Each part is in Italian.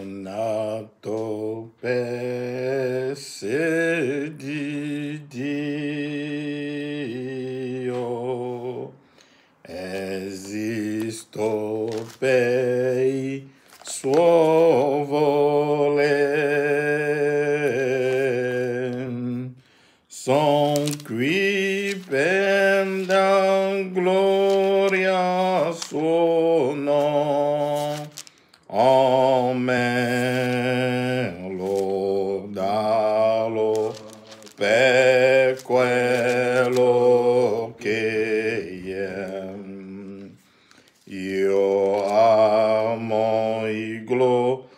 nato pesse di Dio, esisto per suo voler, son qui per dar gloria suo nome. Amen, lodalo per quello che è. Io amo il glorioso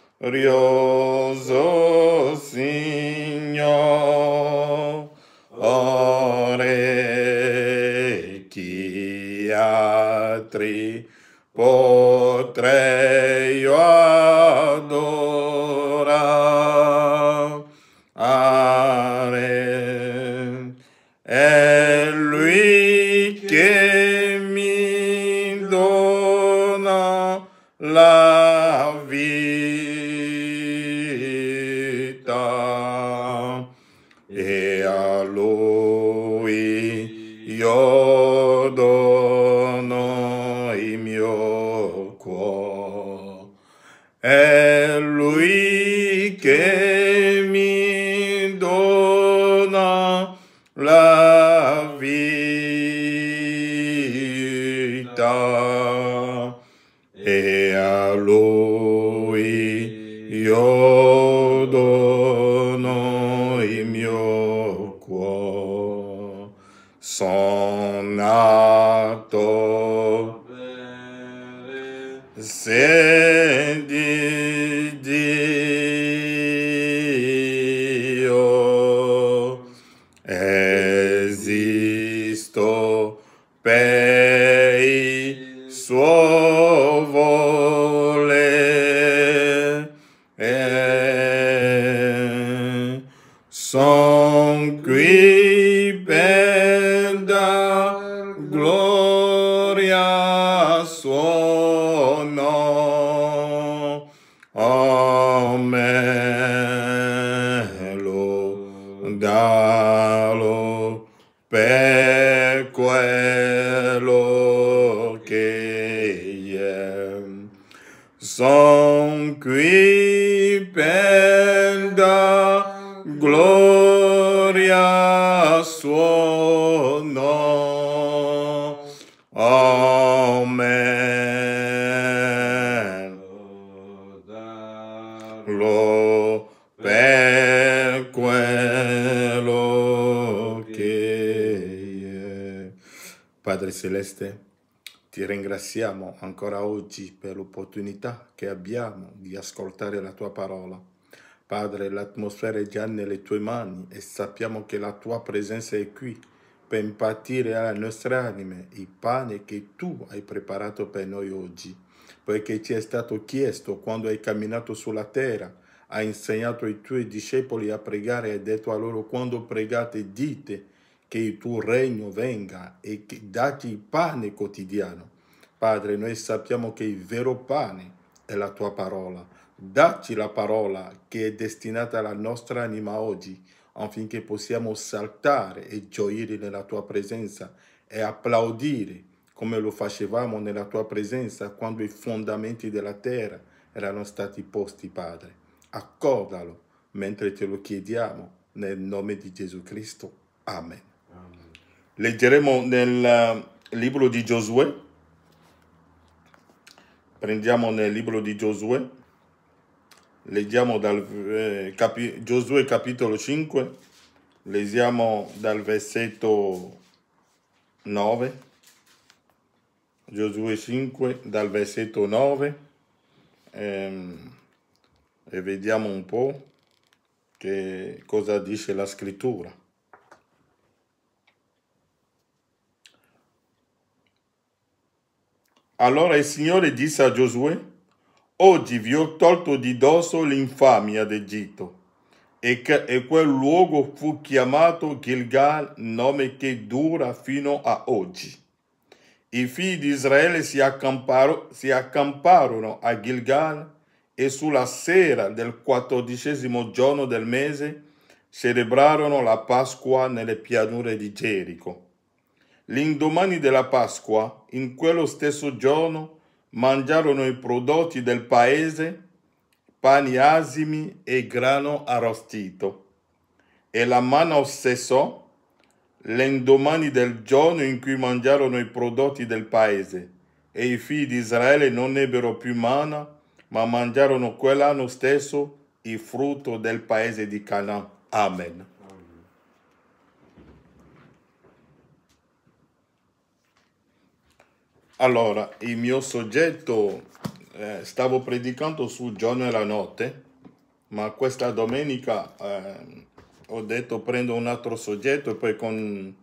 Signore, chi altri potrei io adorare. È Lui che mi dona la vita e a Lui io dono il mio cuore. È Lui che mi dona la vita e a Lui io dono il mio cuore. Son nato se di Dio, esisto per il suo voler, son qui per dar gloria a suo nome. Amen, lodalo per quello che è. Son qui per dar gloria a suo nome. Amen. Lo per quello che è. Padre Celeste, ti ringraziamo ancora oggi per l'opportunità che abbiamo di ascoltare la tua parola. Padre, l'atmosfera è già nelle tue mani e sappiamo che la tua presenza è qui per impartire alle nostre anime il pane che tu hai preparato per noi oggi, perché ti è stato chiesto quando hai camminato sulla terra, hai insegnato ai tuoi discepoli a pregare e hai detto a loro: quando pregate dite che il tuo regno venga e che dati il pane quotidiano. Padre, noi sappiamo che il vero pane è la tua parola. Dacci la parola che è destinata alla nostra anima oggi, affinché possiamo saltare e gioire nella tua presenza e applaudire come lo facevamo nella tua presenza quando i fondamenti della terra erano stati posti, Padre. Accordalo mentre te lo chiediamo nel nome di Gesù Cristo. Amen. Leggeremo nel libro di Giosuè. Prendiamo nel libro di Giosuè. Leggiamo dal Giosuè capitolo 5. Leggiamo dal versetto 9. Giosuè 5 dal versetto 9. E vediamo un po' che cosa dice la scrittura. Allora il Signore disse a Giosuè: oggi vi ho tolto di dosso l'infamia d'Egitto. E quel luogo fu chiamato Gilgal, nome che dura fino a oggi. I figli di Israele si accamparono a Gilgal e sulla sera del 14° giorno del mese celebrarono la Pasqua nelle pianure di Gerico. L'indomani della Pasqua, in quello stesso giorno, mangiarono i prodotti del paese, pani asimi e grano arrostito. E la manna cessò l'indomani del giorno in cui mangiarono i prodotti del paese, e i figli di Israele non ebbero più manna, ma mangiarono quell'anno stesso il frutto del paese di Canaan. Amen. Allora, il mio soggetto, stavo predicando sul giorno e la notte, ma questa domenica ho detto prendo un altro soggetto e poi con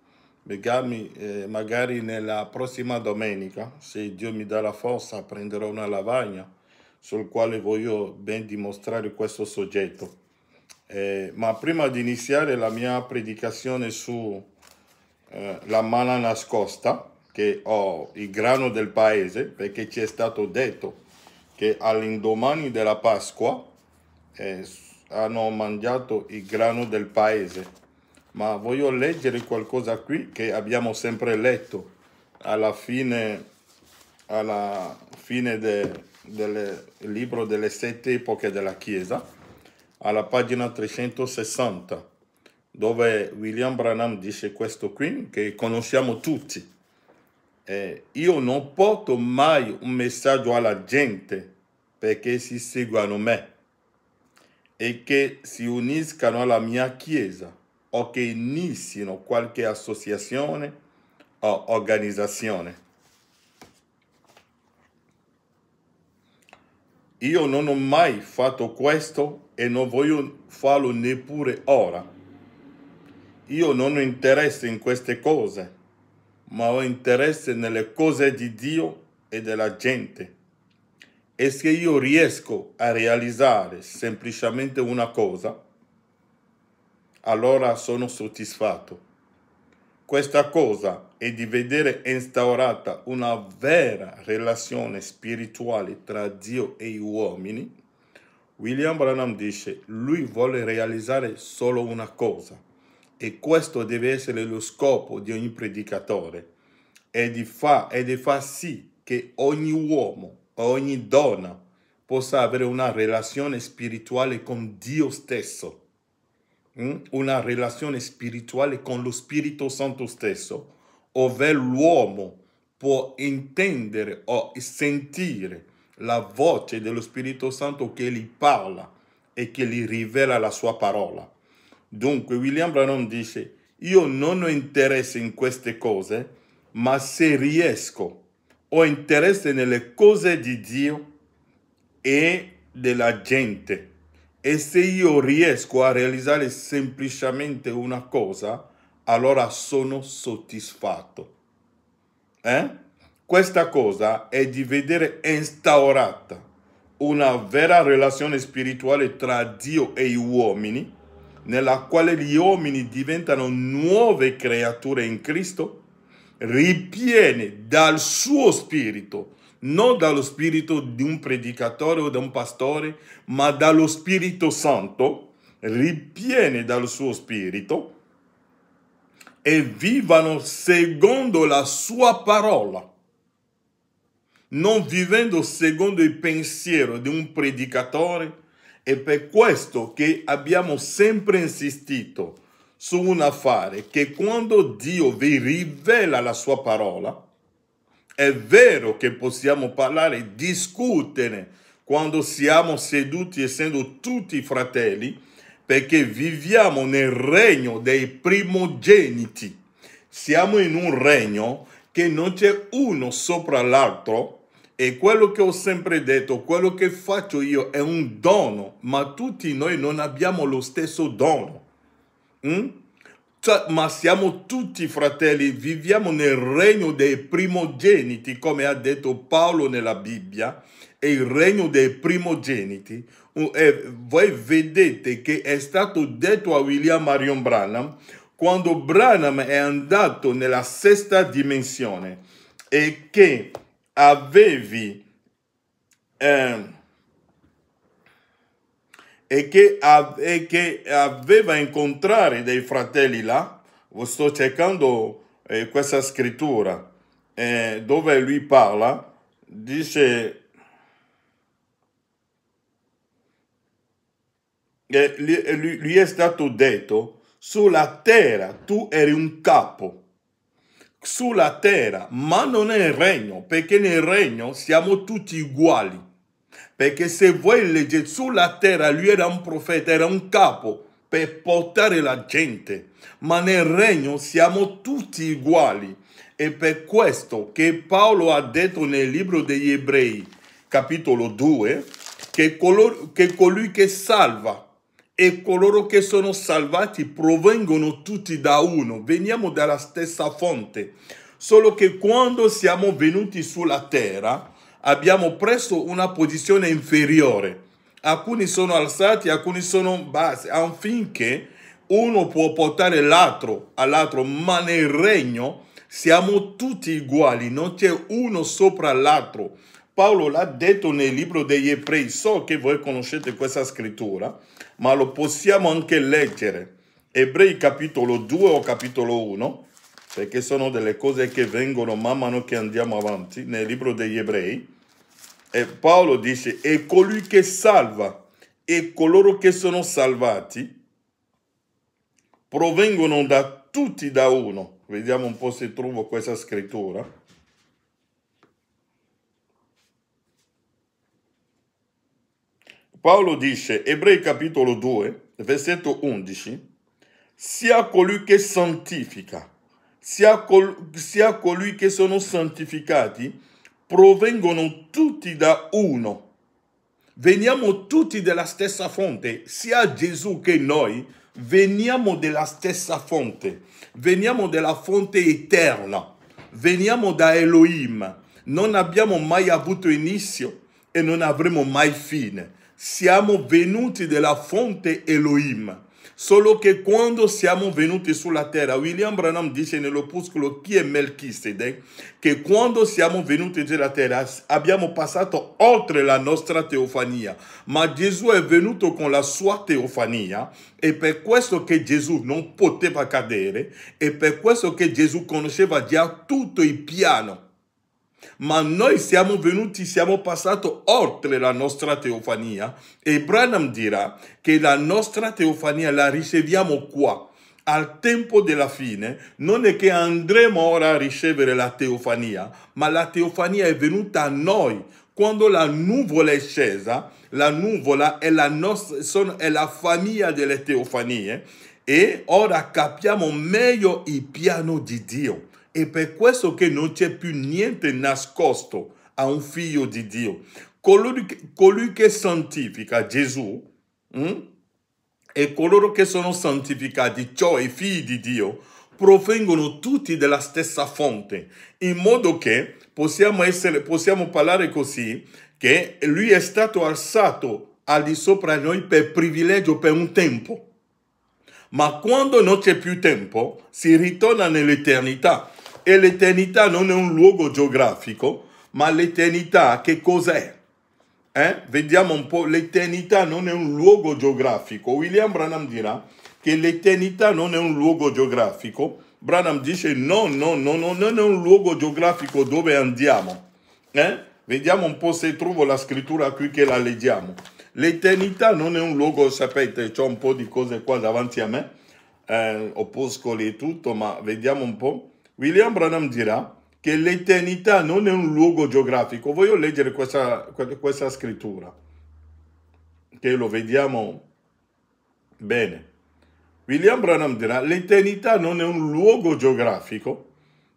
magari nella prossima domenica, se Dio mi dà la forza, prenderò una lavagna sul quale voglio ben dimostrare questo soggetto. Ma prima di iniziare la mia predicazione su la manna nascosta, che ho il grano del paese, perché ci è stato detto che all'indomani della Pasqua hanno mangiato il grano del paese. Ma voglio leggere qualcosa qui che abbiamo sempre letto alla fine del libro delle 7 epoche della Chiesa, alla pagina 360, dove William Branham dice questo qui, che conosciamo tutti. Io non porto mai un messaggio alla gente perché si seguano me e che si uniscano alla mia Chiesa o che inizino qualche associazione o organizzazione. Io non ho mai fatto questo e non voglio farlo neppure ora. Io non ho interesse in queste cose, ma ho interesse nelle cose di Dio e della gente. E se io riesco a realizzare semplicemente una cosa, allora sono soddisfatto. Questa cosa è di vedere instaurata una vera relazione spirituale tra Dio e gli uomini. William Branham dice, lui vuole realizzare solo una cosa, e questo deve essere lo scopo di ogni predicatore, e di far sì che ogni uomo, ogni donna possa avere una relazione spirituale con Dio stesso, una relazione spirituale con lo Spirito Santo stesso, ovvero l'uomo può intendere o sentire la voce dello Spirito Santo che gli parla e che gli rivela la sua parola. Dunque William Branham dice, io non ho interesse in queste cose, ma se riesco, ho interesse nelle cose di Dio e della gente. E se io riesco a realizzare semplicemente una cosa, allora sono soddisfatto. Questa cosa è di vedere instaurata una vera relazione spirituale tra Dio e gli uomini, nella quale gli uomini diventano nuove creature in Cristo, ripiene dal suo spirito, non dallo spirito di un predicatore o di un pastore, ma dallo Spirito Santo, ripiene dal suo spirito e vivano secondo la sua parola, non vivendo secondo il pensiero di un predicatore. È per questo che abbiamo sempre insistito su un affare, che quando Dio vi rivela la sua parola, è vero che possiamo parlare, discutere quando siamo seduti essendo tutti fratelli, perché viviamo nel regno dei primogeniti. Siamo in un regno che non c'è uno sopra l'altro, e quello che ho sempre detto, quello che faccio io è un dono, ma tutti noi non abbiamo lo stesso dono. Ma siamo tutti fratelli, viviamo nel regno dei primogeniti, come ha detto Paolo nella Bibbia, e il regno dei primogeniti. Voi vedete che è stato detto a William Marion Branham, quando Branham è andato nella sesta dimensione e che avevi e che aveva incontrato dei fratelli là. Sto cercando questa scrittura dove lui parla, dice lui è stato detto: sulla terra tu eri un capo, sulla terra, ma non nel regno, perché nel regno siamo tutti uguali. Perché se voi leggete, sulla terra lui era un profeta, era un capo per portare la gente, ma nel regno siamo tutti uguali. E per questo che Paolo ha detto nel libro degli Ebrei, capitolo 2, che colui che salva e coloro che sono salvati provengono tutti da uno, veniamo dalla stessa fonte, solo che quando siamo venuti sulla terra abbiamo preso una posizione inferiore. Alcuni sono alzati, alcuni sono bassi, affinché uno può portare l'altro all'altro, ma nel regno siamo tutti uguali, non c'è uno sopra l'altro. Paolo l'ha detto nel libro degli Ebrei, so che voi conoscete questa scrittura, ma lo possiamo anche leggere. Ebrei capitolo 2 o capitolo 1, perché sono delle cose che vengono man mano che andiamo avanti, nel libro degli Ebrei. E Paolo dice: e colui che salva e coloro che sono salvati provengono da tutti da uno. Vediamo un po' se trovo questa scrittura. Paolo dice, Ebrei capitolo 2, versetto 11, sia colui che santifica, sia colui che sono santificati, provengono tutti da uno. Veniamo tutti dalla stessa fonte, sia Gesù che noi, veniamo dalla stessa fonte, veniamo dalla fonte eterna, veniamo da Elohim, non abbiamo mai avuto inizio e non avremo mai fine. Siamo venuti dalla fonte Elohim. Solo che quando siamo venuti sulla terra, William Branham dice nell'opuscolo Chi è Melchisedec, che quando siamo venuti sulla terra abbiamo passato oltre la nostra teofania, ma Gesù è venuto con la sua teofania e per questo che Gesù non poteva cadere e per questo che Gesù conosceva già tutto il piano. Ma noi siamo venuti, siamo passati oltre la nostra teofania e Branham dirà che la nostra teofania la riceviamo qua. Al tempo della fine non è che andremo ora a ricevere la teofania, ma la teofania è venuta a noi. Quando la nuvola è scesa, la nuvola è è la famiglia delle teofanie e ora capiamo meglio il piano di Dio. E per questo che non c'è più niente nascosto a un figlio di Dio. Colui che santifica Gesù e coloro che sono santificati, cioè i figli di Dio, provengono tutti dalla stessa fonte, in modo che possiamo parlare così, che lui è stato alzato al di sopra di noi per privilegio per un tempo. Ma quando non c'è più tempo, si ritorna nell'eternità. E l'eternità non è un luogo geografico, ma l'eternità che cos'è? Vediamo un po', l'eternità non è un luogo geografico. William Branham dirà che l'eternità non è un luogo geografico. Branham dice no, non è un luogo geografico dove andiamo. Vediamo un po' se trovo la scrittura qui che la leggiamo. L'eternità non è un luogo, sapete, c'ho un po' di cose qua davanti a me, opuscoli e tutto, ma vediamo un po'. William Branham dirà che l'eternità non è un luogo geografico. Voglio leggere questa scrittura, che lo vediamo bene. William Branham dirà l'eternità non è un luogo geografico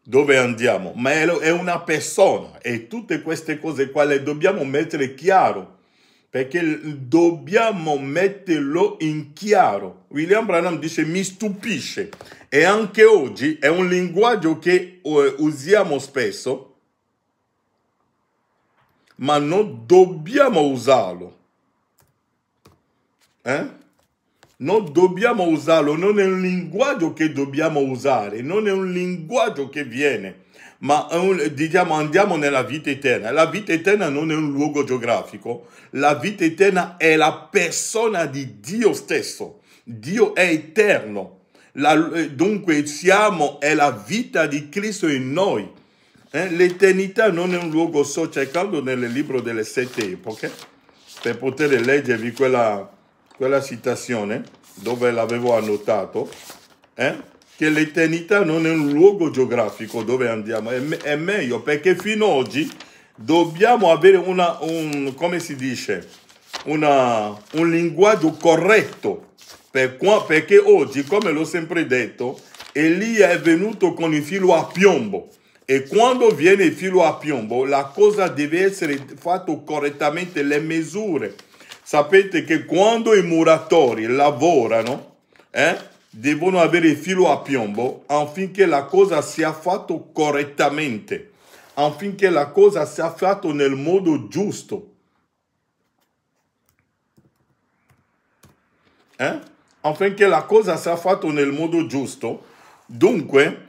dove andiamo, ma è una persona e tutte queste cose qua le dobbiamo mettere chiaro, perché dobbiamo metterlo in chiaro. William Branham dice mi stupisce e anche oggi è un linguaggio che usiamo spesso, ma non dobbiamo usarlo. non dobbiamo usarlo, non è un linguaggio che dobbiamo usare, non è un linguaggio che viene, ma diciamo andiamo nella vita eterna. La vita eterna non è un luogo geografico, la vita eterna è la persona di Dio stesso. Dio è eterno. Dunque è la vita di Cristo in noi. L'eternità non è un luogo. Sto cercando nel libro delle 7 epoche per poter leggervi quella citazione dove l'avevo annotato, che l'eternità non è un luogo geografico dove andiamo, è meglio, perché fino ad oggi dobbiamo avere come si dice, un linguaggio corretto, perché oggi, come l'ho sempre detto, Elia è venuto con il filo a piombo, e quando viene il filo a piombo la cosa deve essere fatta correttamente, le misure. Sapete che quando i muratori lavorano, devono avere il filo a piombo affinché la cosa sia fatta correttamente, affinché la cosa sia fatta nel modo giusto. Affinché la cosa sia fatta nel modo giusto. Dunque,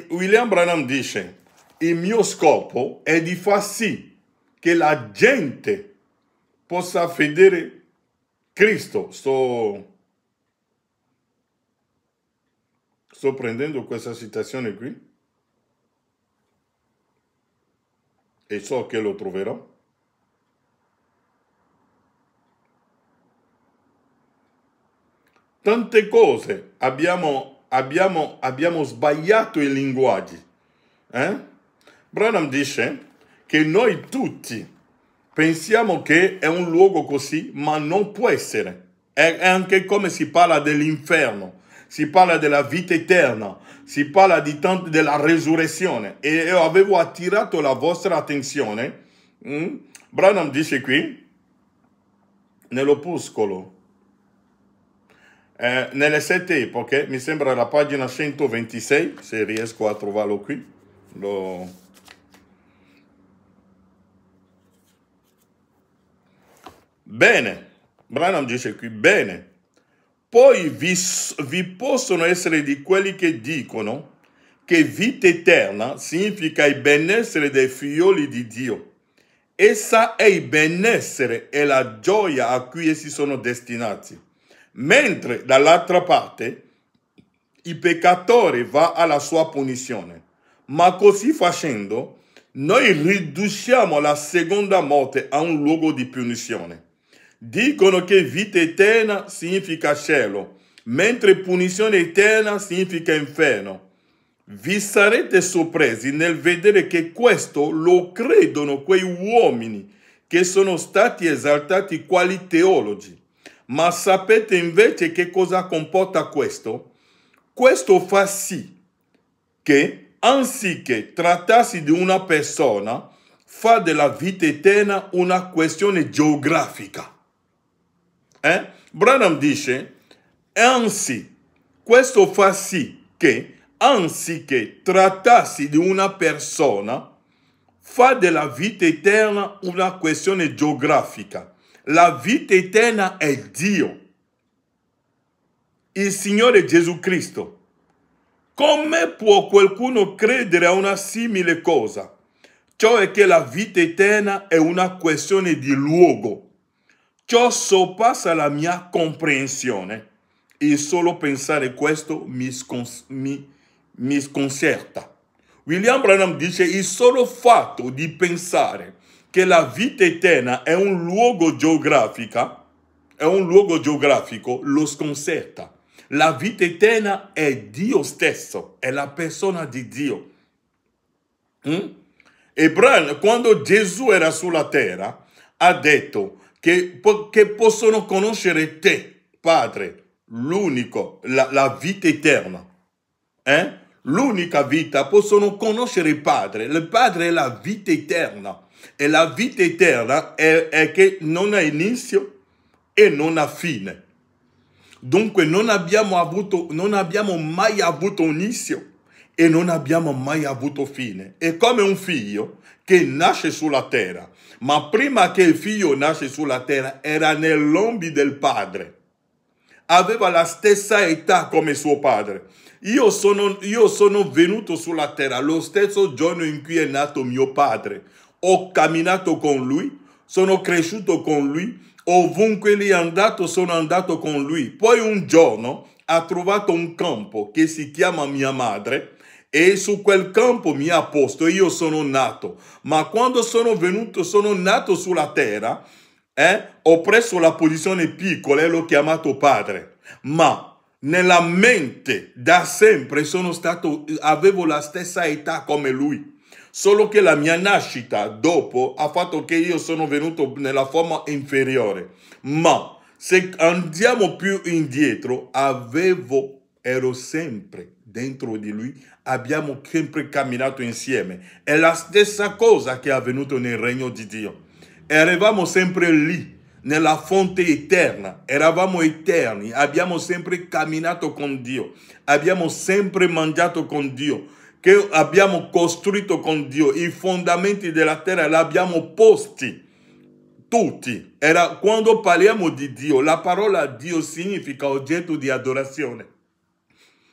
William Branham dice, il mio scopo è di far sì che la gente possa vedere Cristo. Sto prendendo questa citazione qui e so che lo troverò. Tante cose abbiamo sbagliato i linguaggi. Branham dice che noi tutti pensiamo che è un luogo così, ma non può essere. È anche come si parla dell'inferno, si parla della vita eterna, si parla della resurrezione. E io avevo attirato la vostra attenzione. Branham dice qui, nell'opuscolo, nelle 7 epoche, mi sembra la pagina 126, se riesco a trovarlo qui. Bene, Branham dice qui, bene. Poi vi possono essere di quelli che dicono che vita eterna significa il benessere dei figlioli di Dio. Essa è il benessere e la gioia a cui essi sono destinati. Mentre dall'altra parte il peccatore va alla sua punizione. Ma così facendo, noi riduciamo la seconda morte a un luogo di punizione. Dicono che vita eterna significa cielo, mentre punizione eterna significa inferno. Vi sarete sorpresi nel vedere che questo lo credono quei uomini che sono stati esaltati quali teologi. Ma sapete invece che cosa comporta questo? Questo fa sì che, anziché trattarsi di una persona, fa della vita eterna una questione geografica. Branham dice, anzi, questo fa sì che, anziché trattarsi di una persona, fa della vita eterna una questione geografica. La vita eterna è Dio, il Signore Gesù Cristo. Come può qualcuno credere a una simile cosa? Cioè che la vita eterna è una questione di luogo. Ciò sorpassa la mia comprensione. E solo pensare questo mi sconcerta. William Branham dice il solo fatto di pensare che la vita eterna è un luogo geografico lo sconcerta. La vita eterna è Dio stesso, è la persona di Dio. E quando Gesù era sulla terra, ha detto che possono conoscere te, Padre, l'unico, la vita eterna. L'unica vita, possono conoscere il Padre è la vita eterna. E la vita eterna è che non ha inizio e non ha fine. Dunque non abbiamo mai avuto inizio e non abbiamo mai avuto fine. È come un figlio che nasce sulla terra, ma prima che il figlio nasce sulla terra era nell'ombi del padre. aveva la stessa età come suo padre. Io sono venuto sulla terra lo stesso giorno in cui è nato mio padre. Ho camminato con lui, sono cresciuto con lui, ovunque lui è andato sono andato con lui. Poi un giorno ha trovato un campo che si chiama mia madre e su quel campo mi ha posto e io sono nato. Ma quando sono nato sulla terra, ho preso la posizione piccola e l'ho chiamato padre. Ma nella mente da sempre avevo la stessa età come lui. Solo che la mia nascita dopo ha fatto che io sono venuto nella forma inferiore. Ma se andiamo più indietro, ero sempre dentro di lui, abbiamo sempre camminato insieme. È la stessa cosa che è avvenuto nel regno di Dio. Eravamo sempre lì, nella fonte eterna, eravamo eterni, abbiamo sempre camminato con Dio, abbiamo sempre mangiato con Dio, che abbiamo costruito con Dio, i fondamenti della terra li abbiamo posti tutti. Quando parliamo di Dio, la parola Dio significa oggetto di adorazione,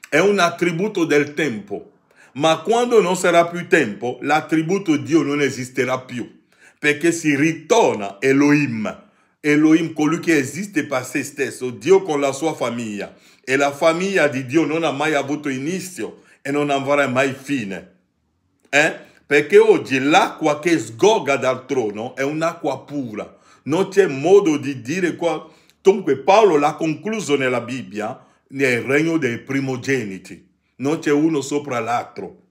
è un attributo del tempo, ma quando non sarà più tempo, l'attributo Dio non esisterà più, perché si ritorna Elohim. Elohim, colui che esiste per se stesso, Dio con la sua famiglia. E la famiglia di Dio non ha mai avuto inizio e non avrà mai fine. Perché oggi l'acqua che sgorga dal trono è un'acqua pura. Non c'è modo di dire qua. Dunque Paolo l'ha concluso nella Bibbia, nel regno dei primogeniti. Non c'è uno sopra l'altro.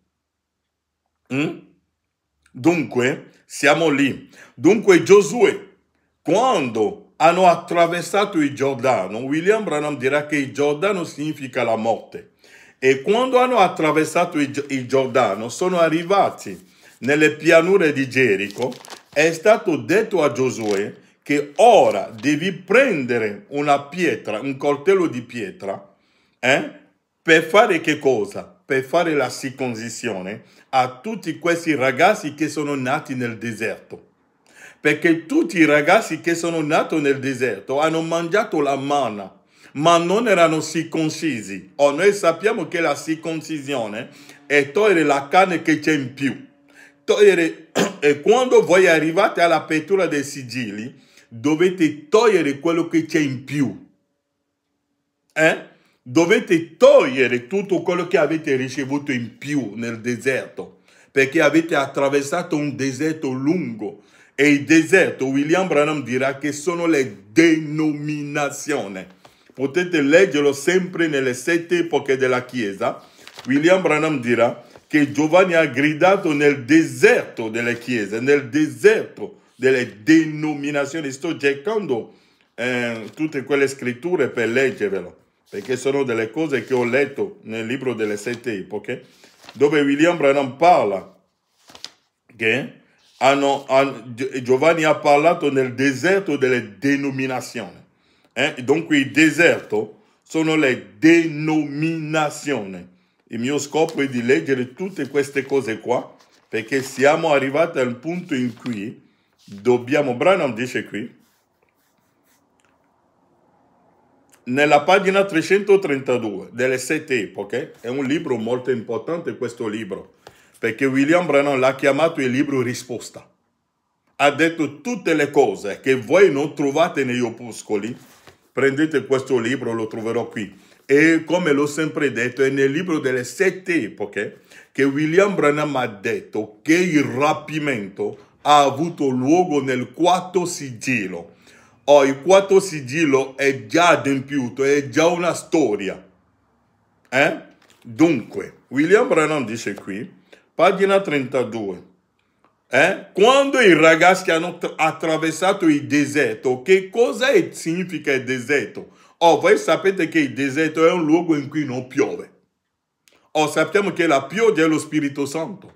Dunque, siamo lì. Dunque Giosuè, quando hanno attraversato il Giordano, William Branham dirà che il Giordano significa la morte. E quando hanno attraversato il Giordano, sono arrivati nelle pianure di Gerico, è stato detto a Giosuè che ora devi prendere una pietra, un coltello di pietra, per fare che cosa? Per fare la circoncisione a tutti questi ragazzi che sono nati nel deserto. Perché tutti i ragazzi che sono nati nel deserto hanno mangiato la manna, ma non erano circoncisi. Noi sappiamo che la circoncisione è togliere la carne che c'è in più. E quando voi arrivate all'apertura dei sigilli, dovete togliere quello che c'è in più. Dovete togliere tutto quello che avete ricevuto in più nel deserto, perché avete attraversato un deserto lungo. E il deserto, William Branham dirà che sono le denominazioni. Potete leggerlo sempre nelle 7 epoche della Chiesa. William Branham dirà che Giovanni ha gridato nel deserto delle chiese, nel deserto delle denominazioni. Sto cercando tutte quelle scritture per leggervelo, perché sono delle cose che ho letto nel libro delle 7 epoche, dove William Branham parla che Giovanni ha parlato nel deserto delle denominazioni. Dunque il deserto sono le denominazioni. Il mio scopo è di leggere tutte queste cose qua, perché siamo arrivati al punto in cui dobbiamo, Branham dice qui, nella pagina 332 delle 7 epoche, è un libro molto importante questo libro, perché William Branham l'ha chiamato il libro risposta. Ha detto tutte le cose che voi non trovate negli opuscoli, prendete questo libro, lo troverò qui. E come l'ho sempre detto, è nel libro delle 7 epoche che William Branham ha detto che il rapimento ha avuto luogo nel quarto sigillo. Il quarto sigillo è già adempiuto, è già una storia. Dunque, William Branham dice qui, pagina 32. Quando i ragazzi hanno attraversato il deserto, che cosa significa il deserto? Voi sapete che il deserto è un luogo in cui non piove. Sappiamo che la pioggia è lo Spirito Santo.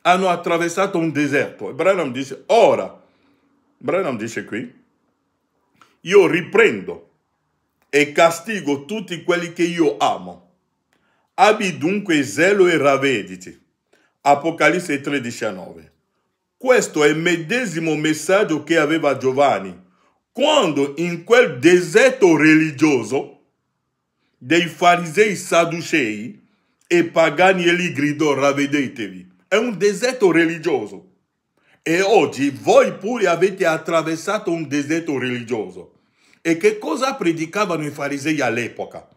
Hanno attraversato un deserto. E Branham dice, Branham dice qui, io riprendo e castigo tutti quelli che io amo. Abbi dunque zelo e ravvediti. Apocalisse 3,19. Questo è il medesimo messaggio che aveva Giovanni, quando in quel deserto religioso dei farisei sadducei e pagani e gli gridò ravvedetevi. È un deserto religioso. E oggi voi pure avete attraversato un deserto religioso. E che cosa predicavano i farisei all'epoca?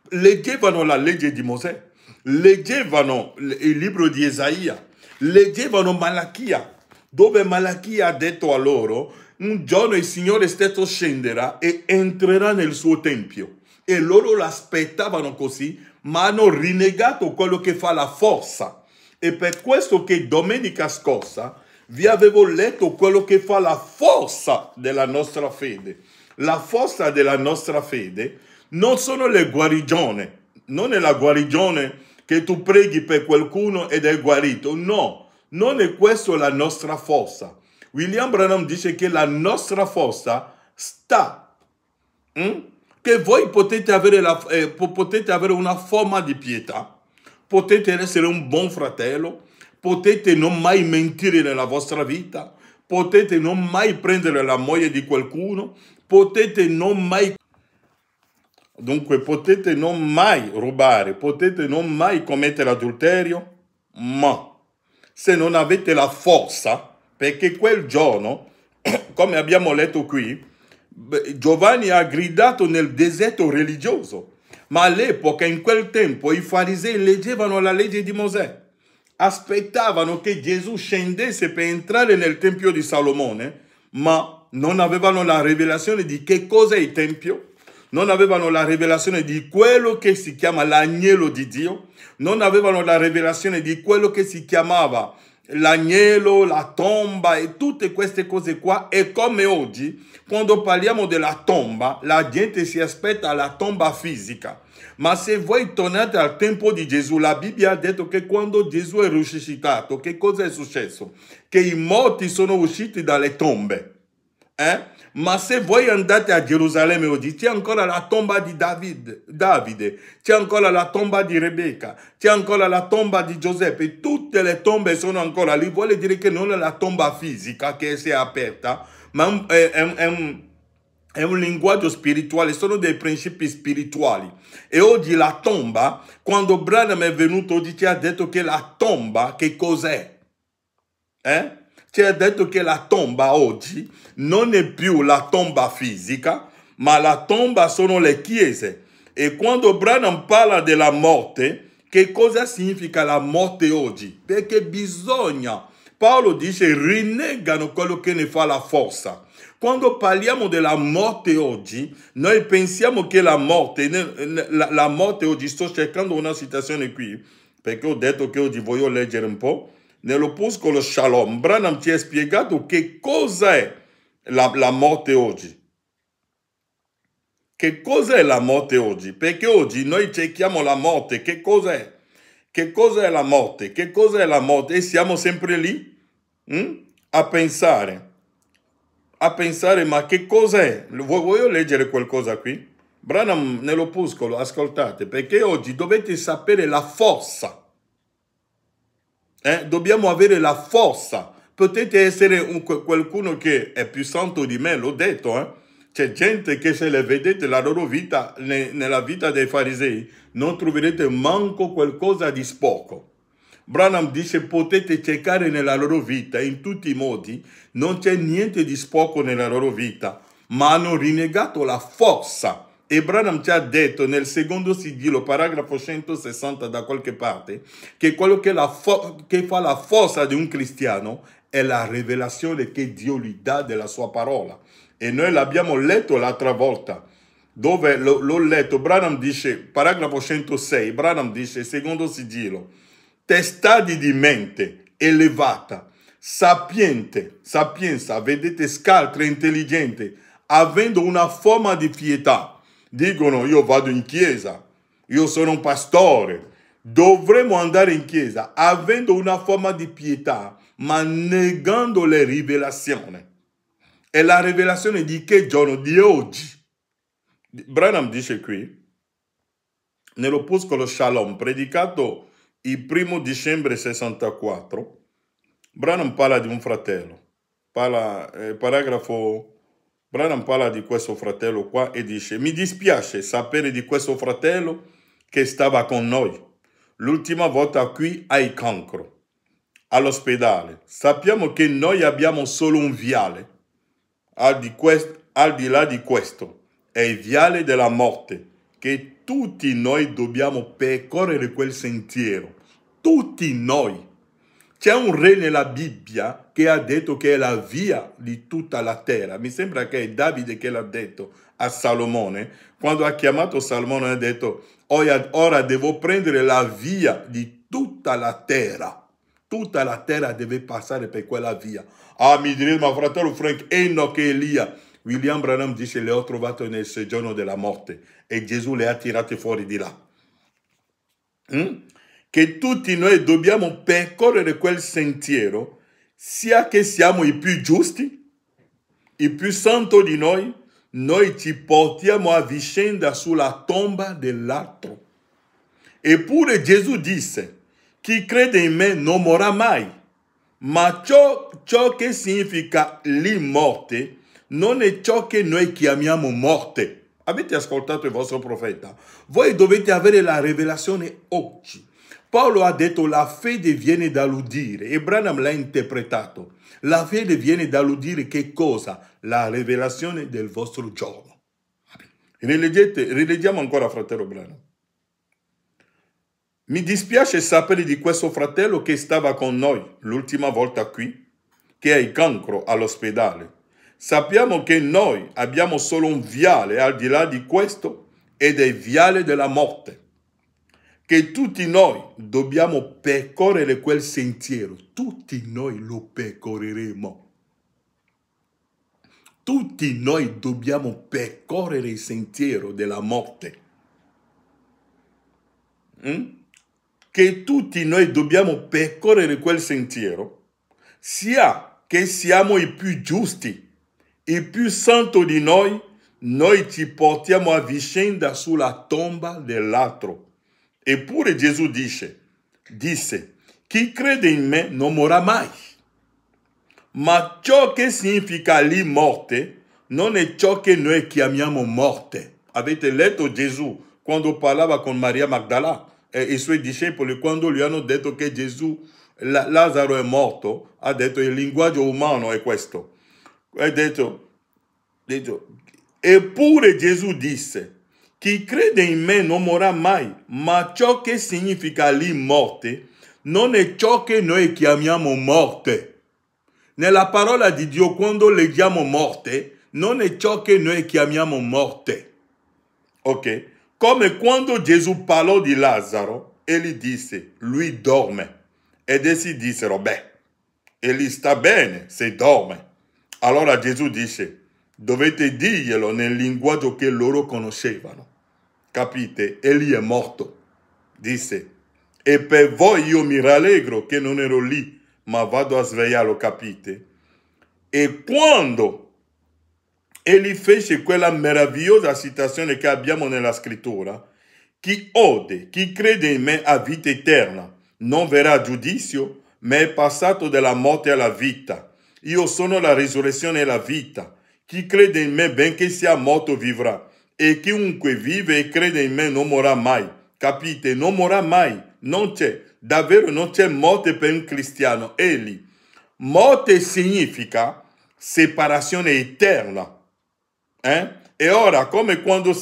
Leggevano la legge di Mosè, leggevano il libro di Isaia, leggevano Malachia, dove Malachia ha detto a loro: un giorno il Signore stesso scenderà e entrerà nel suo tempio. E loro l'aspettavano così, ma hanno rinnegato quello che fa la forza. E per questo che domenica scorsa vi avevo letto quello che fa la forza della nostra fede. La forza della nostra fede non sono le guarigioni, non è la guarigione che tu preghi per qualcuno ed è guarito, no, non è questa la nostra forza. William Branham dice che la nostra forza sta, che voi potete avere una forma di pietà, potete essere un buon fratello, potete non mai mentire nella vostra vita, potete non mai prendere la moglie di qualcuno, potete non mai... Dunque potete non mai rubare, potete non mai commettere adulterio, ma se non avete la forza, perché quel giorno, come abbiamo letto qui, Giovanni ha gridato nel deserto religioso, ma all'epoca, in quel tempo, i farisei leggevano la legge di Mosè, aspettavano che Gesù scendesse per entrare nel tempio di Salomone, ma non avevano la rivelazione di che cosa è il tempio, non avevano la rivelazione di quello che si chiama l'agnello di Dio, non avevano la rivelazione di quello che si chiamava l'agnello, la tomba e tutte queste cose qua. E come oggi, quando parliamo della tomba, la gente si aspetta la tomba fisica. Ma se voi tornate al tempo di Gesù, la Bibbia ha detto che quando Gesù è risuscitato, che cosa è successo? Che i morti sono usciti dalle tombe. Ma se voi andate a Gerusalemme oggi, c'è ancora la tomba di Davide, c'è ancora la tomba di Rebecca, c'è ancora la tomba di Giuseppe, tutte le tombe sono ancora lì. Vuole dire che non è la tomba fisica che si è aperta, ma è un linguaggio spirituale, sono dei principi spirituali. E oggi la tomba, quando Branham è venuto oggi, ci ha detto che la tomba, che cos'è? Ci ha detto che la tomba oggi non è più la tomba fisica, ma la tomba sono le chiese. E quando Branham parla della morte, che cosa significa la morte oggi? Perché bisogna, Paolo dice, rinnegano quello che ne fa la forza. Quando parliamo della morte oggi, noi pensiamo che la morte oggi, sto cercando una citazione qui, perché ho detto che oggi voglio leggere un po', nell'opuscolo Shalom, Branham ci ha spiegato che cos'è la morte oggi. Che cos'è la morte oggi? Perché oggi noi cerchiamo la morte, che cos'è? Che cos'è la morte? Che cos'è la morte? E siamo sempre lì a pensare, ma che cos'è? Voglio leggere qualcosa qui. Branham nell'opuscolo, ascoltate, perché oggi dovete sapere la forza. Dobbiamo avere la forza. Potete essere qualcuno che è più santo di me, l'ho detto. C'è gente che se le vedete la loro vita, nella vita dei farisei, non troverete manco qualcosa di sporco. Branham dice potete cercare nella loro vita, in tutti i modi, non c'è niente di sporco nella loro vita, ma hanno rinnegato la forza. E Branham ci ha detto nel secondo sigillo, paragrafo 160 da qualche parte, che quello che fa la forza di un cristiano è la rivelazione che Dio gli dà della sua parola. E noi l'abbiamo letto l'altra volta, dove l'ho letto. Branham dice, paragrafo 106, Branham dice, secondo sigillo, testati di mente elevata, sapienza, vedete, scaltra, intelligente, avendo una forma di pietà. Dicono, io vado in chiesa, io sono un pastore. Dovremmo andare in chiesa avendo una forma di pietà, ma negando le rivelazioni. E la rivelazione di che giorno? Di oggi. Branham dice qui, nell'opuscolo Shalom, predicato il 1° dicembre 64, Branham parla di un fratello. Paragrafo Branham parla di questo fratello qua e dice: mi dispiace sapere di questo fratello che stava con noi l'ultima volta qui ai cancro, all'ospedale. Sappiamo che noi abbiamo solo un viale, al di là di questo, è il viale della morte, che tutti noi dobbiamo percorrere quel sentiero. Tutti noi. C'è un re nella Bibbia che ha detto che è la via di tutta la terra. Mi sembra che è Davide che l'ha detto a Salomone. Quando ha chiamato Salomone ha detto: ora devo prendere la via di tutta la terra. Tutta la terra deve passare per quella via. Ah, mi direte, ma fratello Frank, Enoch e Elia. William Branham dice: le ho trovate nel soggiorno della morte e Gesù le ha tirate fuori di là. Che tutti noi dobbiamo percorrere quel sentiero, sia che siamo i più giusti, i più santi di noi ci portiamo a vicenda sulla tomba dell'altro. Eppure Gesù disse: chi crede in me non morirà mai. Ma ciò che significa l'immorte non è ciò che noi chiamiamo morte. Avete ascoltato il vostro profeta? Voi dovete avere la rivelazione oggi. Paolo ha detto: la fede viene dall'udire, e Branham l'ha interpretato. La fede viene dall'udire che cosa? La rivelazione del vostro giorno. Rileggiamo ancora, fratello Branham. Mi dispiace sapere di questo fratello che stava con noi l'ultima volta qui, che è il cancro all'ospedale. Sappiamo che noi abbiamo solo un viale al di là di questo, ed è il viale della morte. Che tutti noi dobbiamo percorrere quel sentiero. Tutti noi lo percorreremo. Tutti noi dobbiamo percorrere il sentiero della morte. Che tutti noi dobbiamo percorrere quel sentiero, sia che siamo i più giusti, i più santi di noi ci portiamo a vicenda sulla tomba dell'altro. Eppure Gesù disse: chi crede in me non morirà mai. Ma ciò che significa l'immorte non è ciò che noi chiamiamo morte. Avete letto Gesù quando parlava con Maria Magdala e i suoi discepoli, quando gli hanno detto che Lazzaro è morto, ha detto: il linguaggio umano è questo. Ha detto, eppure Gesù disse: chi crede in me non morirà mai, ma ciò che significa l'immorte non è ciò che noi chiamiamo morte. Nella parola di Dio, quando leggiamo morte, non è ciò che noi chiamiamo morte. Ok? Come quando Gesù parlò di Lazzaro, egli disse: lui dorme. Ed essi dissero: beh, egli sta bene se dorme. Allora Gesù dice: dovete dirglielo nel linguaggio che loro conoscevano. Capite? Egli è morto. Disse: e per voi io mi rallegro che non ero lì, ma vado a svegliarlo, capite? E quando egli fece quella meravigliosa citazione che abbiamo nella scrittura: chi ode, chi crede in me ha vita eterna, non verrà a giudizio, ma è passato dalla morte alla vita. Io sono la risurrezione e la vita. Chi crede in me, benché sia morto, vivrà. E chiunque vive e crede in me non morirà mai. Capite? Non morirà mai. Non c'è. Davvero non c'è morte per un cristiano. Egli. Morte significa separazione eterna. E ora, come quando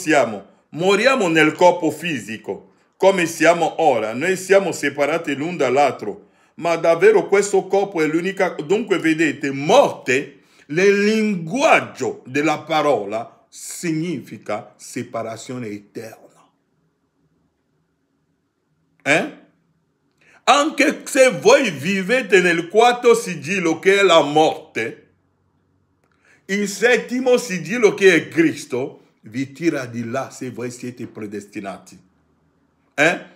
moriamo nel corpo fisico, come siamo ora, noi siamo separati l'un dall'altro, ma davvero questo corpo è l'unica. Dunque vedete, morte nel linguaggio della parola significa separazione eterna. Anche se voi vivete nel quarto sigillo che è la morte, il settimo sigillo che è Cristo vi tira di là se voi siete predestinati.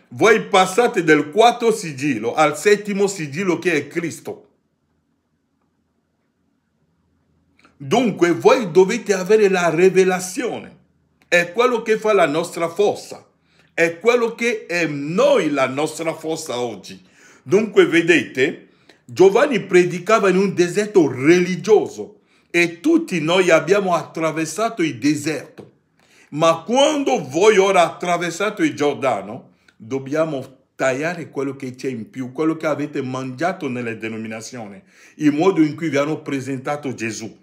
Voi passate dal quarto sigillo al settimo sigillo che è Cristo. Dunque voi dovete avere la rivelazione. È quello che fa la nostra forza. È quello che è noi la nostra forza oggi. Dunque vedete, Giovanni predicava in un deserto religioso. e tutti noi abbiamo attraversato il deserto. Ma quando voi ora attraversate il Giordano, dobbiamo tagliare quello che c'è in più, quello che avete mangiato nelle denominazioni, il modo in cui vi hanno presentato Gesù.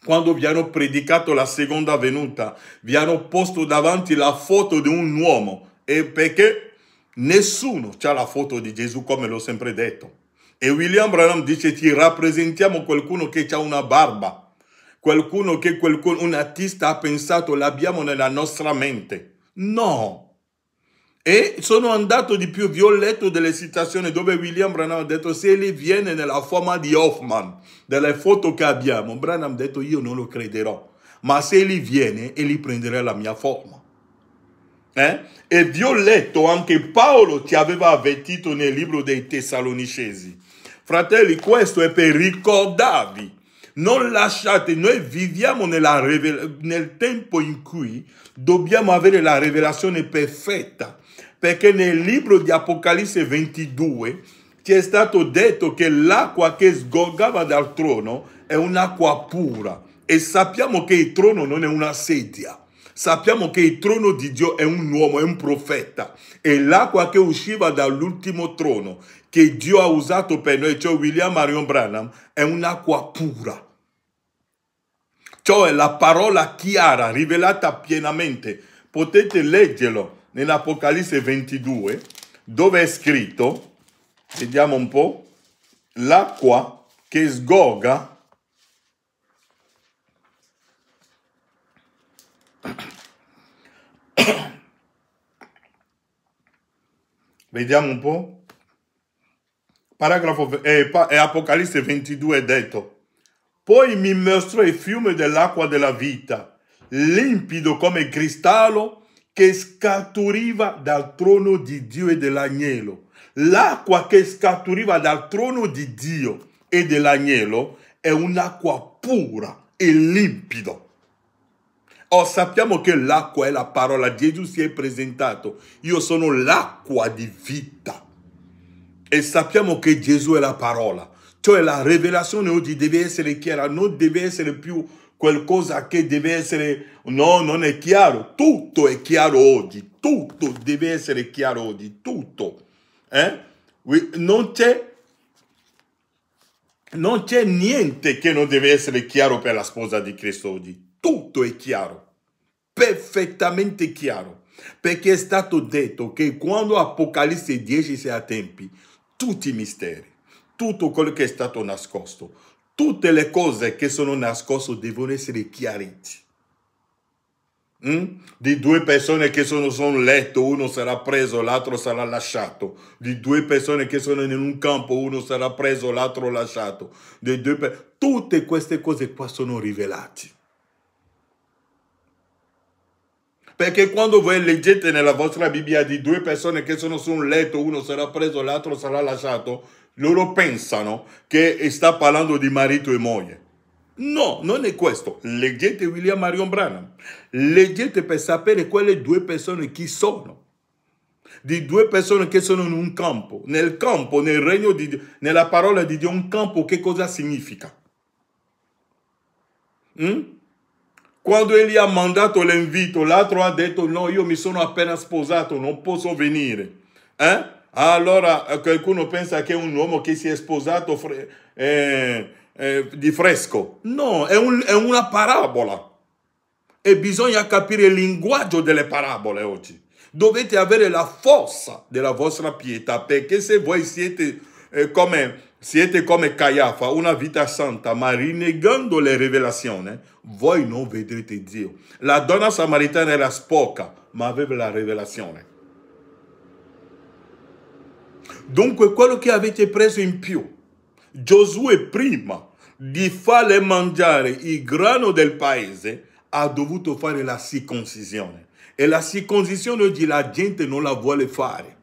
Quando vi hanno predicato la seconda venuta, vi hanno posto davanti la foto di un uomo, e perché nessuno ha la foto di Gesù, come l'ho sempre detto. E William Branham dice: ti rappresentiamo qualcuno che ha una barba, qualcuno che un artista ha pensato, l'abbiamo nella nostra mente. No. E sono andato di più, vi ho letto delle citazioni dove William Branham ha detto: se egli viene nella forma di Hoffman, delle foto che abbiamo, Branham ha detto: io non lo crederò, ma se egli viene, egli prenderà la mia forma. E vi ho letto anche Paolo ti aveva avvertito nel libro dei Tessalonicesi: fratelli, questo è per ricordarvi, non lasciate, noi viviamo nel tempo in cui dobbiamo avere la rivelazione perfetta, perché nel libro di Apocalisse 22 ci è stato detto che l'acqua che sgorgava dal trono è un'acqua pura, e sappiamo che il trono non è una sedia. Sappiamo che il trono di Dio è un uomo, è un profeta, e l'acqua che usciva dall'ultimo trono che Dio ha usato per noi, cioè William Marion Branham, è un'acqua pura. Cioè la parola chiara, rivelata pienamente. Potete leggerlo nell'Apocalisse 22, dove è scritto, vediamo un po', l'acqua che sgorga vediamo un po'. Paragrafo, Apocalisse 22 è detto: poi mi mostrò il fiume dell'acqua della vita, limpido come cristallo, che scaturiva dal trono di Dio e dell'agnello. L'acqua che scaturiva dal trono di Dio e dell'agnello è un'acqua pura e limpido. Sappiamo che l'acqua è la parola. Gesù si è presentato: io sono l'acqua di vita. E sappiamo che Gesù è la parola. Cioè la rivelazione oggi deve essere chiara, non deve essere più qualcosa che deve essere, no, non è chiaro. Tutto è chiaro oggi, tutto deve essere chiaro oggi, tutto. Non c'è niente che non deve essere chiaro per la sposa di Cristo oggi. Tutto è chiaro, perfettamente chiaro, perché è stato detto che quando Apocalisse 10 si a tempi, tutti i misteri, tutto quello che è stato nascosto, tutte le cose che sono nascoste devono essere chiariti. Di due persone che sono su un letto, uno sarà preso, l'altro sarà lasciato. Di due persone che sono in un campo, uno sarà preso, l'altro lasciato. Tutte queste cose qua sono rivelate. Perché quando voi leggete nella vostra Bibbia di due persone che sono su un letto, uno sarà preso, l'altro sarà lasciato, loro pensano che sta parlando di marito e moglie. No, non è questo. Leggete William Marion Branham. Leggete per sapere quelle due persone chi sono. Di due persone che sono in un campo. Nel campo, nel regno di Dio, nella parola di Dio, un campo che cosa significa? Quando egli ha mandato l'invito, l'altro ha detto: no, io mi sono appena sposato, non posso venire. Allora qualcuno pensa che è un uomo che si è sposato di fresco. No, è una parabola. E bisogna capire il linguaggio delle parabole oggi. Dovete avere la forza della vostra pietà, perché se voi siete come Caiafa, una vita santa, ma rinnegando le rivelazioni, voi non vedrete Dio. La donna samaritana era sporca, ma aveva la rivelazione. Dunque quello che avete preso in più, Giosuè prima di farle mangiare il grano del paese ha dovuto fare la circoncisione. E la circoncisione oggi la gente non la vuole fare.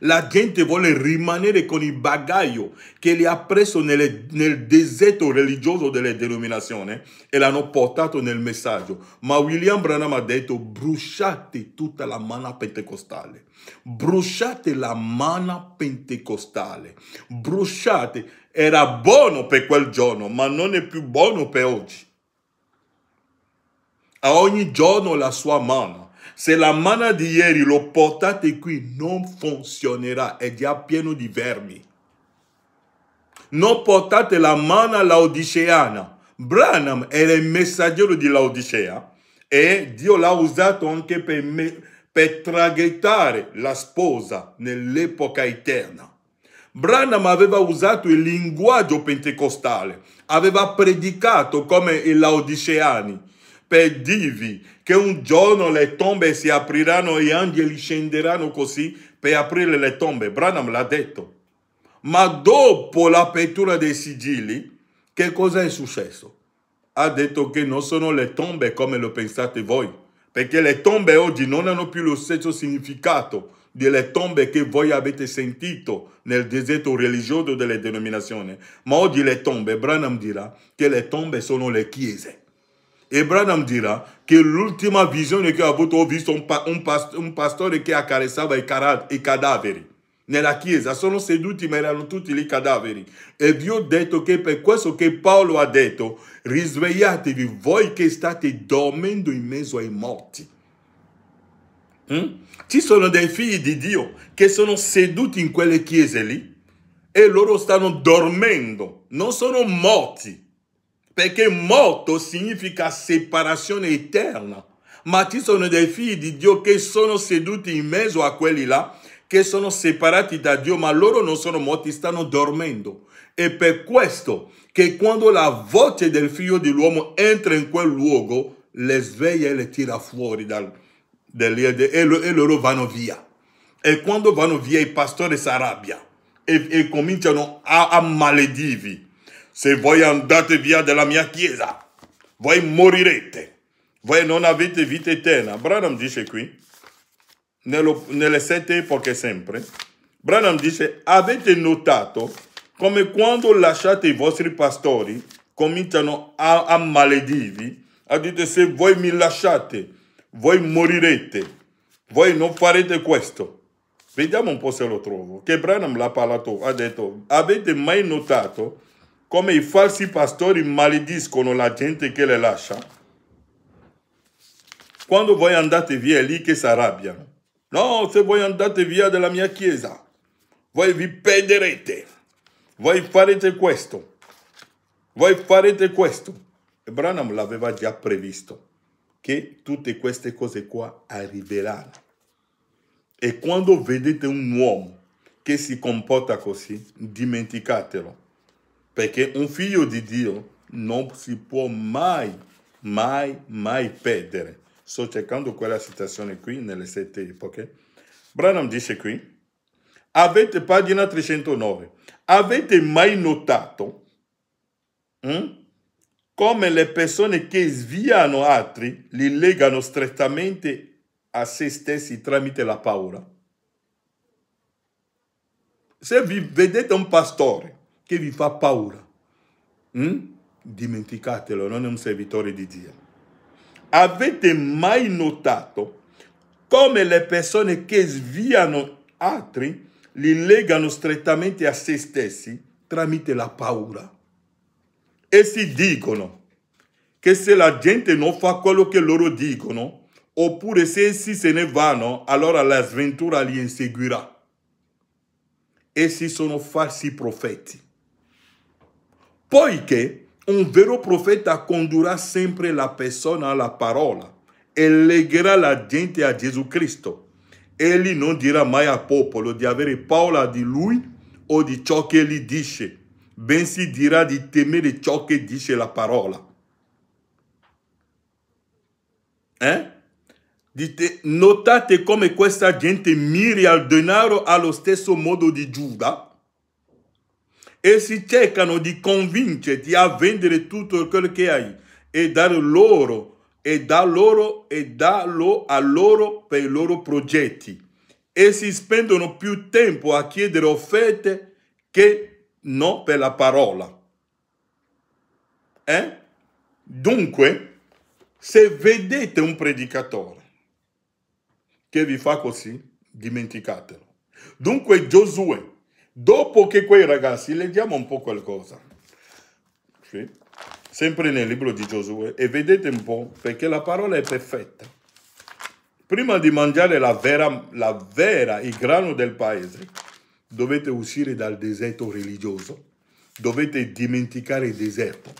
La gente vuole rimanere con il bagaglio che li ha preso nel deserto religioso delle denominazioni e l'hanno portato nel messaggio. Ma William Branham ha detto: bruciate tutta la manna pentecostale. Bruciate la manna pentecostale. Bruciate. era buono per quel giorno, ma non è più buono per oggi. A ogni giorno la sua manna. Se la manna di ieri lo portate qui, non funzionerà, è già pieno di vermi. Non portate la manna laodiceana. Branham era il messaggero di Laodicea e Dio l'ha usato anche per traghettare la sposa nell'epoca eterna. Branham aveva usato il linguaggio pentecostale, aveva predicato come i laodiceani per dirvi che un giorno le tombe si apriranno e gli angeli scenderanno così per aprire le tombe. Branham l'ha detto. Ma dopo l'apertura dei sigilli, che cosa è successo? Ha detto che non sono le tombe come lo pensate voi, perché le tombe oggi non hanno più lo stesso significato delle tombe che voi avete sentito nel deserto religioso delle denominazioni. Ma oggi le tombe, Branham dirà che le tombe sono le chiese. E Branham dirà che l'ultima visione che ha avuto, ho visto un pastore che accarezzava i cadaveri. Nella chiesa sono seduti ma erano tutti lì cadaveri. E vi ho detto che per questo che Paolo ha detto: risvegliatevi voi che state dormendo in mezzo ai morti. Ci sono dei figli di Dio che sono seduti in quelle chiese lì e loro stanno dormendo, non sono morti, perché morto significa separazione eterna. Ma ci sono dei figli di Dio che sono seduti in mezzo a quelli là, che sono separati da Dio, ma loro non sono morti, stanno dormendo. E per questo che quando la voce del figlio dell'uomo entra in quel luogo, le sveglia e le tira fuori e loro vanno via. E quando vanno via i pastori si arrabbiano e cominciano a maledirvi. Se voi andate via dalla mia chiesa, voi morirete. Voi non avete vita eterna. Branham dice qui, nelle 7 epoche sempre, Branham dice: avete notato come quando lasciate i vostri pastori cominciano a maledirvi, a dire: se voi mi lasciate, voi morirete, voi non farete questo. Vediamo un po' se lo trovo. Che Branham l'ha parlato, ha detto: avete mai notato come i falsi pastori malediscono la gente che le lascia? Quando voi andate via è lì che si arrabbiano. No, se voi andate via dalla mia chiesa, voi vi perderete. Voi farete questo. Voi farete questo. E Branham l'aveva già previsto, che tutte queste cose qua arriveranno. E quando vedete un uomo che si comporta così, dimenticatelo. Perché un figlio di Dio non si può mai perdere. Sto cercando quella citazione qui nelle 7 epoche. Branham dice qui, pagina 309, avete mai notato come le persone che sviano altri li legano strettamente a se stessi tramite la paura? Se vi vedete un pastore che vi fa paura, dimenticatelo, non è un servitore di Dio. Avete mai notato come le persone che sviano altri li legano strettamente a se stessi tramite la paura? Essi dicono che se la gente non fa quello che loro dicono, oppure se essi se ne vanno, allora la sventura li inseguirà. Essi sono falsi profeti. Poiché un vero profeta condurrà sempre la persona alla parola e legherà la gente a Gesù Cristo. Egli non dirà mai al popolo di avere paura di lui o di ciò che egli dice, bensì dirà di temere ciò che dice la parola. Notate come questa gente miri al denaro allo stesso modo di Giuda. Essi cercano di convincerti a vendere tutto quello che hai e darlo a loro per i loro progetti. Essi spendono più tempo a chiedere offerte che non per la parola. Dunque, se vedete un predicatore che vi fa così, dimenticatelo. Dunque Giosuè Dopo che quei ragazzi, leggiamo un po' qualcosa, sì? Sempre nel libro di Giosuè, e vedete un po', perché la parola è perfetta. Prima di mangiare la vera, il grano del paese, dovete uscire dal deserto religioso, dovete dimenticare il deserto,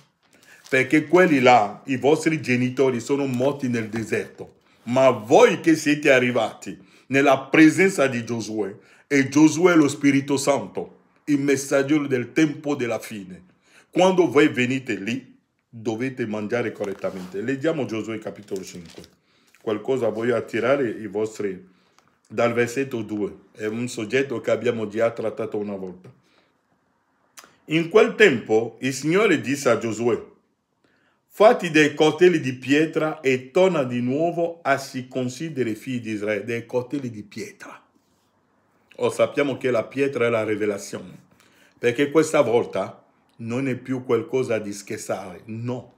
perché quelli là, i vostri genitori, sono morti nel deserto, ma voi che siete arrivati nella presenza di Giosuè, e Giosuè è lo Spirito Santo, il messaggero del tempo della fine. Quando voi venite lì, dovete mangiare correttamente. Leggiamo Giosuè capitolo 5. Qualcosa voglio attirare i vostri dal versetto 2. È un soggetto che abbiamo già trattato una volta. In quel tempo il Signore disse a Giosuè: fatti dei coltelli di pietra e torna di nuovo a circoncidere i figli di Israele. Dei coltelli di pietra. Sappiamo che la pietra è la rivelazione, perché questa volta non è più qualcosa di scherzare, no.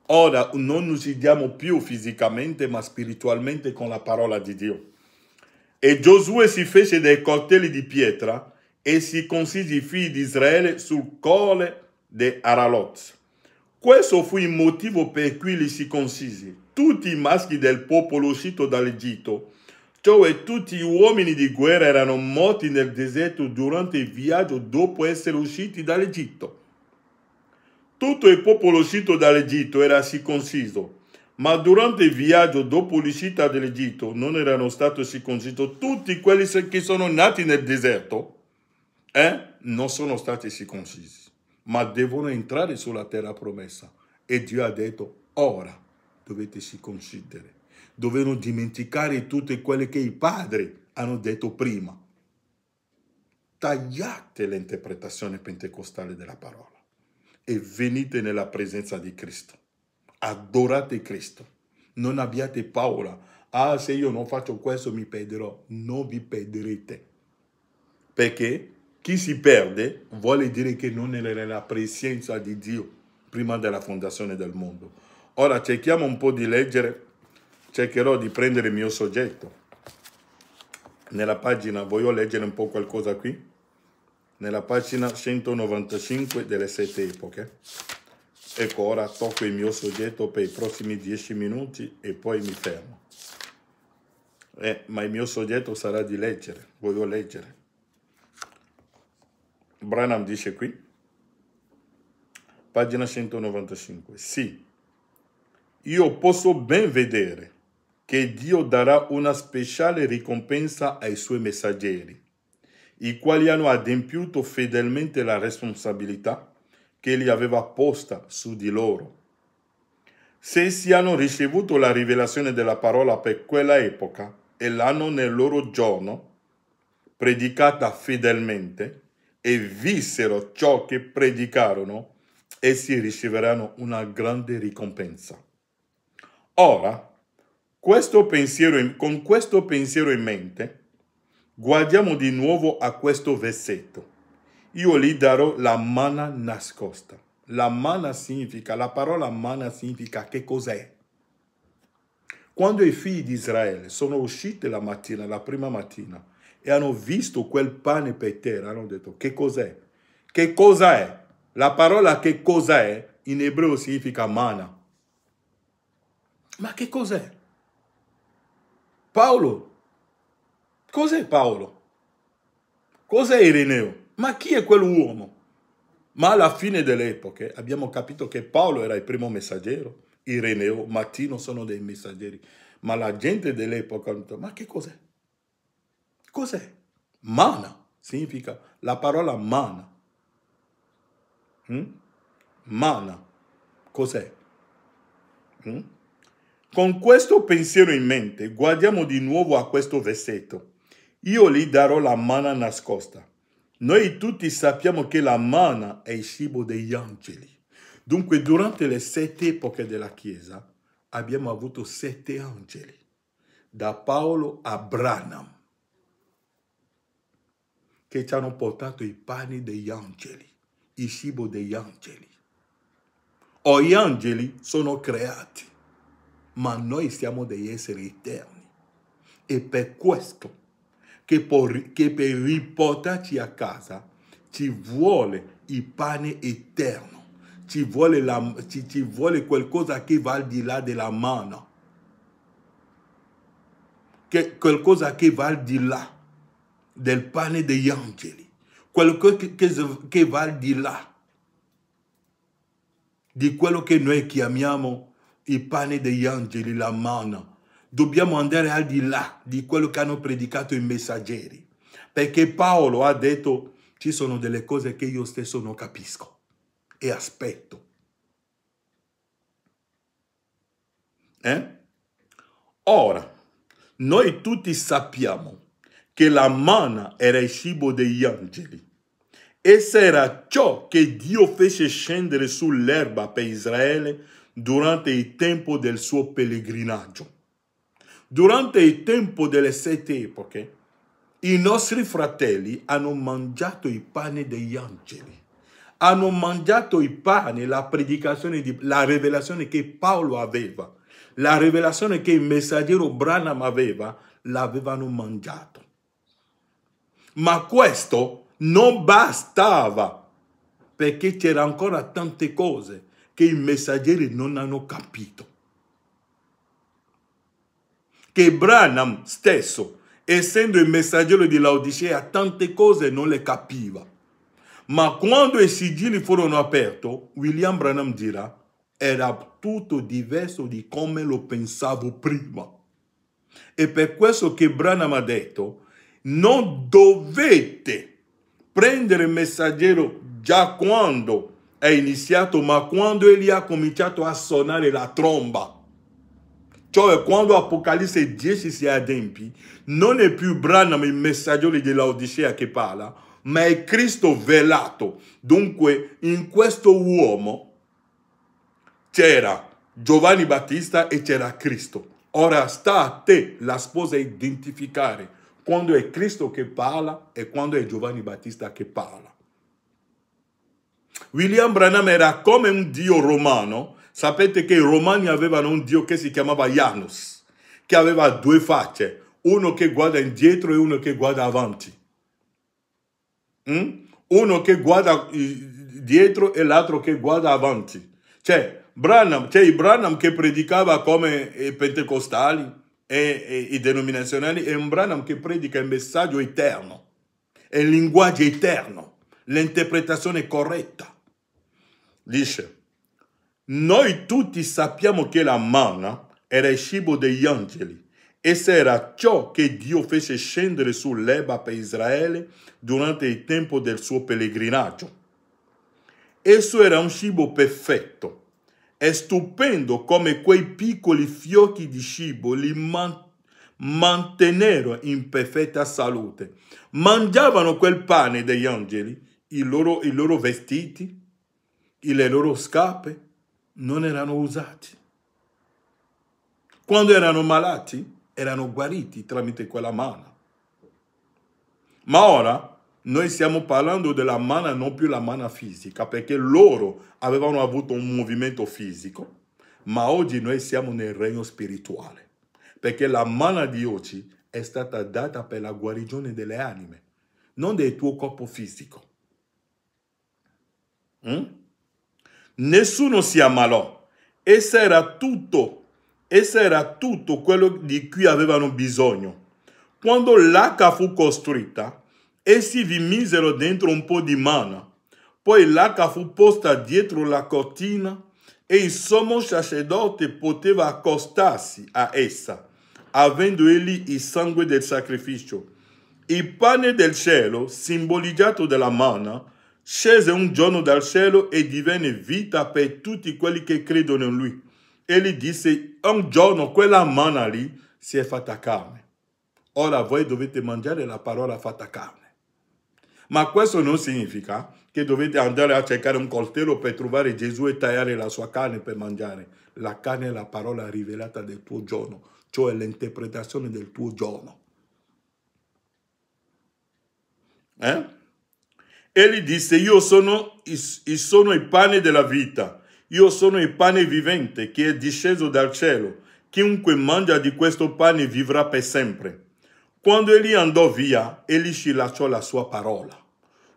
Ora non uccidiamo più fisicamente, ma spiritualmente con la parola di Dio. E Giosuè si fece dei coltelli di pietra e si concisi i figli di Israele sul colle di Aralot. Questo fu il motivo per cui li si concisi. Tutti i maschi del popolo uscito dall'Egitto, cioè tutti gli uomini di guerra, erano morti nel deserto durante il viaggio dopo essere usciti dall'Egitto. Tutto il popolo uscito dall'Egitto era circonciso, ma durante il viaggio dopo l'uscita dall'Egitto non erano stati circoncisi. Tutti quelli che sono nati nel deserto non sono stati circoncisi, ma devono entrare sulla terra promessa. E Dio ha detto: ora dovete circoncidere. Dovevano dimenticare tutte quelle che i padri hanno detto prima. Tagliate l'interpretazione pentecostale della parola e venite nella presenza di Cristo. Adorate Cristo. Non abbiate paura. Ah, se io non faccio questo mi perderò. Non vi perderete. Perché chi si perde vuole dire che non era nella presenza di Dio prima della fondazione del mondo. Ora cerchiamo un po' di leggere. Cercherò di prendere il mio soggetto. Nella pagina, voglio leggere un po' qualcosa qui. Nella pagina 195 delle 7 epoche. Ecco, ora tocco il mio soggetto per i prossimi 10 minuti e poi mi fermo. Ma il mio soggetto sarà di leggere, voglio leggere. Branham dice qui, pagina 195, sì, io posso ben vedere che Dio darà una speciale ricompensa ai suoi messaggeri, i quali hanno adempiuto fedelmente la responsabilità che egli aveva posta su di loro. Se essi hanno ricevuto la rivelazione della parola per quella epoca e l'hanno nel loro giorno predicata fedelmente e vissero ciò che predicarono, essi riceveranno una grande ricompensa. Ora, con questo pensiero in mente, guardiamo di nuovo a questo versetto. Io gli darò la manna nascosta. La manna significa, la parola manna significa che cos'è? Quando i figli di Israele sono usciti la mattina, la prima mattina, e hanno visto quel pane per terra, hanno detto: che cos'è? Che cosa è? La parola che cosa è in ebreo significa manna. Ma che cos'è? Paolo. Cos'è Paolo? Cos'è Ireneo? Ma chi è quell'uomo? Ma alla fine delle epoche abbiamo capito che Paolo era il primo messaggero, Ireneo, Martino sono dei messaggeri. Ma la gente dell'epoca ha detto: ma che cos'è? Cos'è? Manna significa la parola manna. Manna. Cos'è? Con questo pensiero in mente, guardiamo di nuovo a questo versetto. Io gli darò la manna nascosta. Noi tutti sappiamo che la manna è il cibo degli angeli. Dunque, durante le 7 epoche della Chiesa, abbiamo avuto 7 angeli, da Paolo a Branham, che ci hanno portato i pani degli angeli, il cibo degli angeli. Gli angeli sono creati, ma noi siamo degli esseri eterni. E per questo, che per riportarci a casa, ci vuole il pane eterno, ci vuole qualcosa che va al di là della manna, qualcosa che va al di là del pane degli angeli, qualcosa che va al di là di quello che noi chiamiamo il pane degli angeli, la manna. Dobbiamo andare al di là di quello che hanno predicato i messaggeri, perché Paolo ha detto ci sono delle cose che io stesso non capisco e aspetto. Ora, noi tutti sappiamo che la manna era il cibo degli angeli. Essa era ciò che Dio fece scendere sull'erba per Israele durante il tempo del suo pellegrinaggio. Durante il tempo delle 7 epoche, i nostri fratelli hanno mangiato il pane degli angeli. Hanno mangiato il pane, la predicazione, la rivelazione che Paolo aveva, la rivelazione che il messaggero Branham aveva, l'avevano mangiato. Ma questo non bastava, perché c'era ancora tante cose che i messaggeri non hanno capito. Che Branham stesso, essendo il messaggero di Laodicea, tante cose non le capiva. Ma quando i sigilli furono aperti, William Branham dirà, era tutto diverso di come lo pensavo prima. E per questo che Branham ha detto, non dovete prendere il messaggero già quando è iniziato, ma quando egli ha cominciato a suonare la tromba. Cioè quando Apocalisse 10 si adempì, non è più Branham il messaggero di Laodicea che parla, ma è Cristo velato. Dunque in questo uomo c'era Giovanni Battista e c'era Cristo. Ora sta a te, la sposa, identificare quando è Cristo che parla e quando è Giovanni Battista che parla. William Branham era come un dio romano. Sapete che i romani avevano un dio che si chiamava Janus, che aveva 2 facce, uno che guarda indietro e uno che guarda avanti. Uno che guarda dietro e l'altro che guarda avanti. C'è il Branham che predicava come i pentecostali e i denominazionali, e un Branham che predica il messaggio eterno, il linguaggio eterno, l'interpretazione corretta. Dice, noi tutti sappiamo che la manna era il cibo degli angeli. Essa era ciò che Dio fece scendere sull'erba per Israele durante il tempo del suo pellegrinaggio. Esso era un cibo perfetto. È stupendo come quei piccoli fiocchi di cibo li mantennero in perfetta salute. Mangiavano quel pane degli angeli, i loro vestiti, le loro scarpe non erano usati. Quando erano malati, erano guariti tramite quella manna. Ma ora noi stiamo parlando della manna, non più la manna fisica, perché loro avevano avuto un movimento fisico, ma oggi noi siamo nel regno spirituale, perché la manna di oggi è stata data per la guarigione delle anime, non del tuo corpo fisico. Nessuno si ammalò. Essa era tutto quello di cui avevano bisogno. Quando l'arca fu costruita, essi vi misero dentro un po' di manna. Poi l'arca fu posta dietro la cortina e il sommo sacerdote poteva accostarsi a essa, avendo egli il sangue del sacrificio. Il pane del cielo, simboleggiato dalla manna, scese un giorno dal cielo e divenne vita per tutti quelli che credono in lui. Egli disse, un giorno quella manna lì si è fatta carne. Ora voi dovete mangiare la parola fatta carne. Ma questo non significa che dovete andare a cercare un coltello per trovare Gesù e tagliare la sua carne per mangiare. La carne è la parola rivelata del tuo giorno, cioè l'interpretazione del tuo giorno. Egli disse, io sono il pane della vita, io sono il pane vivente che è disceso dal cielo. Chiunque mangia di questo pane vivrà per sempre. Quando egli andò via, egli ci lasciò la sua parola.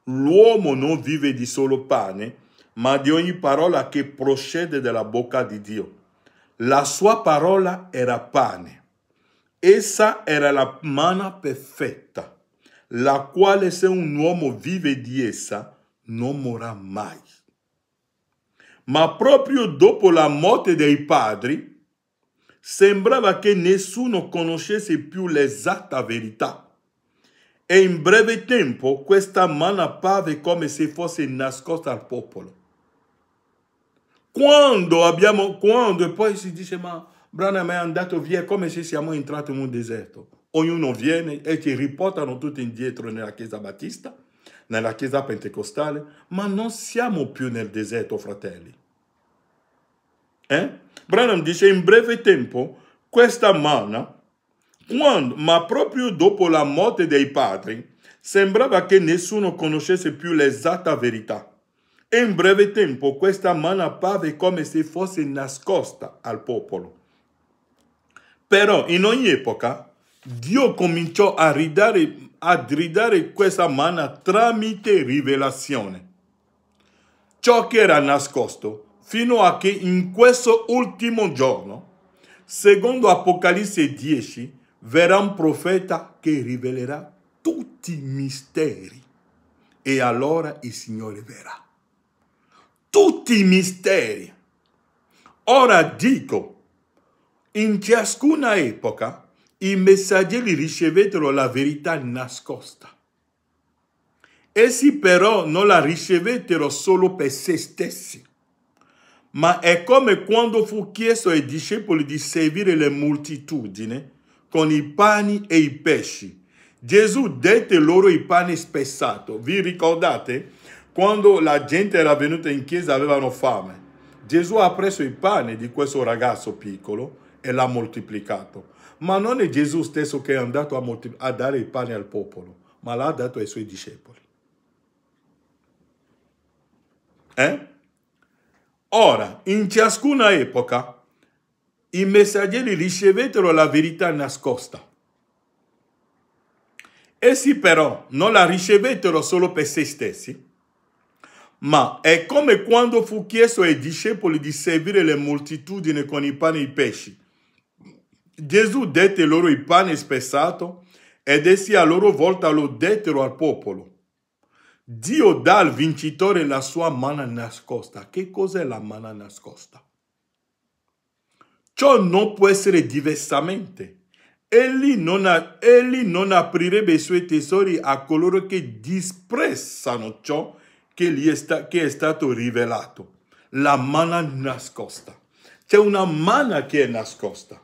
l'uomo non vive di solo pane, ma di ogni parola che procede dalla bocca di Dio. La sua parola era pane. Essa era la manna perfetta, la quale se un uomo vive di essa non morirà mai. Ma proprio dopo la morte dei padri, sembrava che nessuno conoscesse più l'esatta verità. E in breve tempo questa manna apparve come se fosse nascosta al popolo. Quando e poi si dice, ma Branham è andato via, come se siamo entrati in un deserto. Ognuno viene e ci riportano tutti indietro nella chiesa battista, nella chiesa pentecostale, ma non siamo più nel deserto, fratelli. Branham dice, in breve tempo, questa manna, ma proprio dopo la morte dei padri, sembrava che nessuno conoscesse più l'esatta verità. E in breve tempo questa manna apparve come se fosse nascosta al popolo. Però in ogni epoca Dio cominciò a ridare questa manna tramite rivelazione. Ciò che era nascosto fino a che in questo ultimo giorno, secondo Apocalisse 10, verrà un profeta che rivelerà tutti i misteri. E allora il Signore verrà. Tutti i misteri. Ora dico, in ciascuna epoca i messaggeri ricevettero la verità nascosta. Essi però non la ricevettero solo per se stessi, ma è come quando fu chiesto ai discepoli di servire le moltitudini con i pani e i pesci. Gesù dette loro il pane spezzato. Vi ricordate? Quando la gente era venuta in chiesa avevano fame. Gesù ha preso il pane di questo ragazzo piccolo e l'ha moltiplicato. Ma non è Gesù stesso che è andato a dare il pane al popolo, ma l'ha dato ai suoi discepoli. Ora, in ciascuna epoca, i messaggeri ricevettero la verità nascosta. Essi però non la ricevettero solo per se stessi, ma è come quando fu chiesto ai discepoli di servire le moltitudini con i pani e i pesci. Gesù dette loro il pane spezzato ed essi a loro volta lo dettero al popolo. Dio dà al vincitore la sua manna nascosta. Che cos'è la manna nascosta? Ciò non può essere diversamente. Egli non aprirebbe i suoi tesori a coloro che disprezzano ciò che è stato rivelato. La manna nascosta. C'è una manna che è nascosta,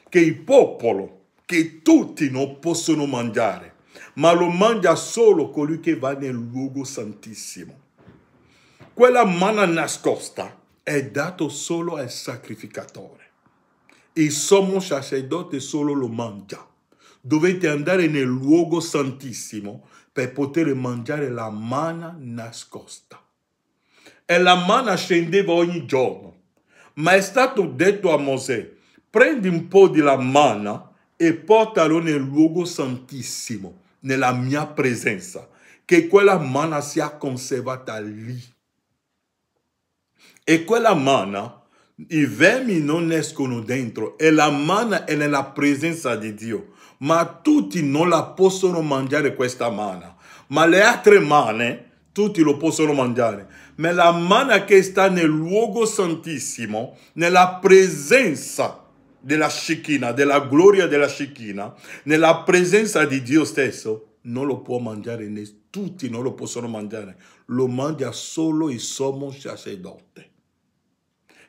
che il popolo, che tutti non possono mangiare, ma lo mangia solo colui che va nel luogo santissimo. Quella manna nascosta è dato solo al sacrificatore. Il sommo sacerdote solo lo mangia. Dovete andare nel luogo santissimo per poter mangiare la manna nascosta. E la manna scendeva ogni giorno. Ma è stato detto a Mosè, prendi un po' di la manna e portalo nel luogo santissimo, nella mia presenza, che quella manna sia conservata lì. E quella manna, i vermi non escono dentro, e la manna è nella presenza di Dio. Ma tutti non la possono mangiare questa manna. Ma le altre manne, tutti lo possono mangiare. Ma la manna che sta nel luogo santissimo, nella presenza della Shekinah, della gloria della Shekinah, nella presenza di Dio stesso, non lo può mangiare, tutti non lo possono mangiare. Lo mangia solo il sommo sacerdote,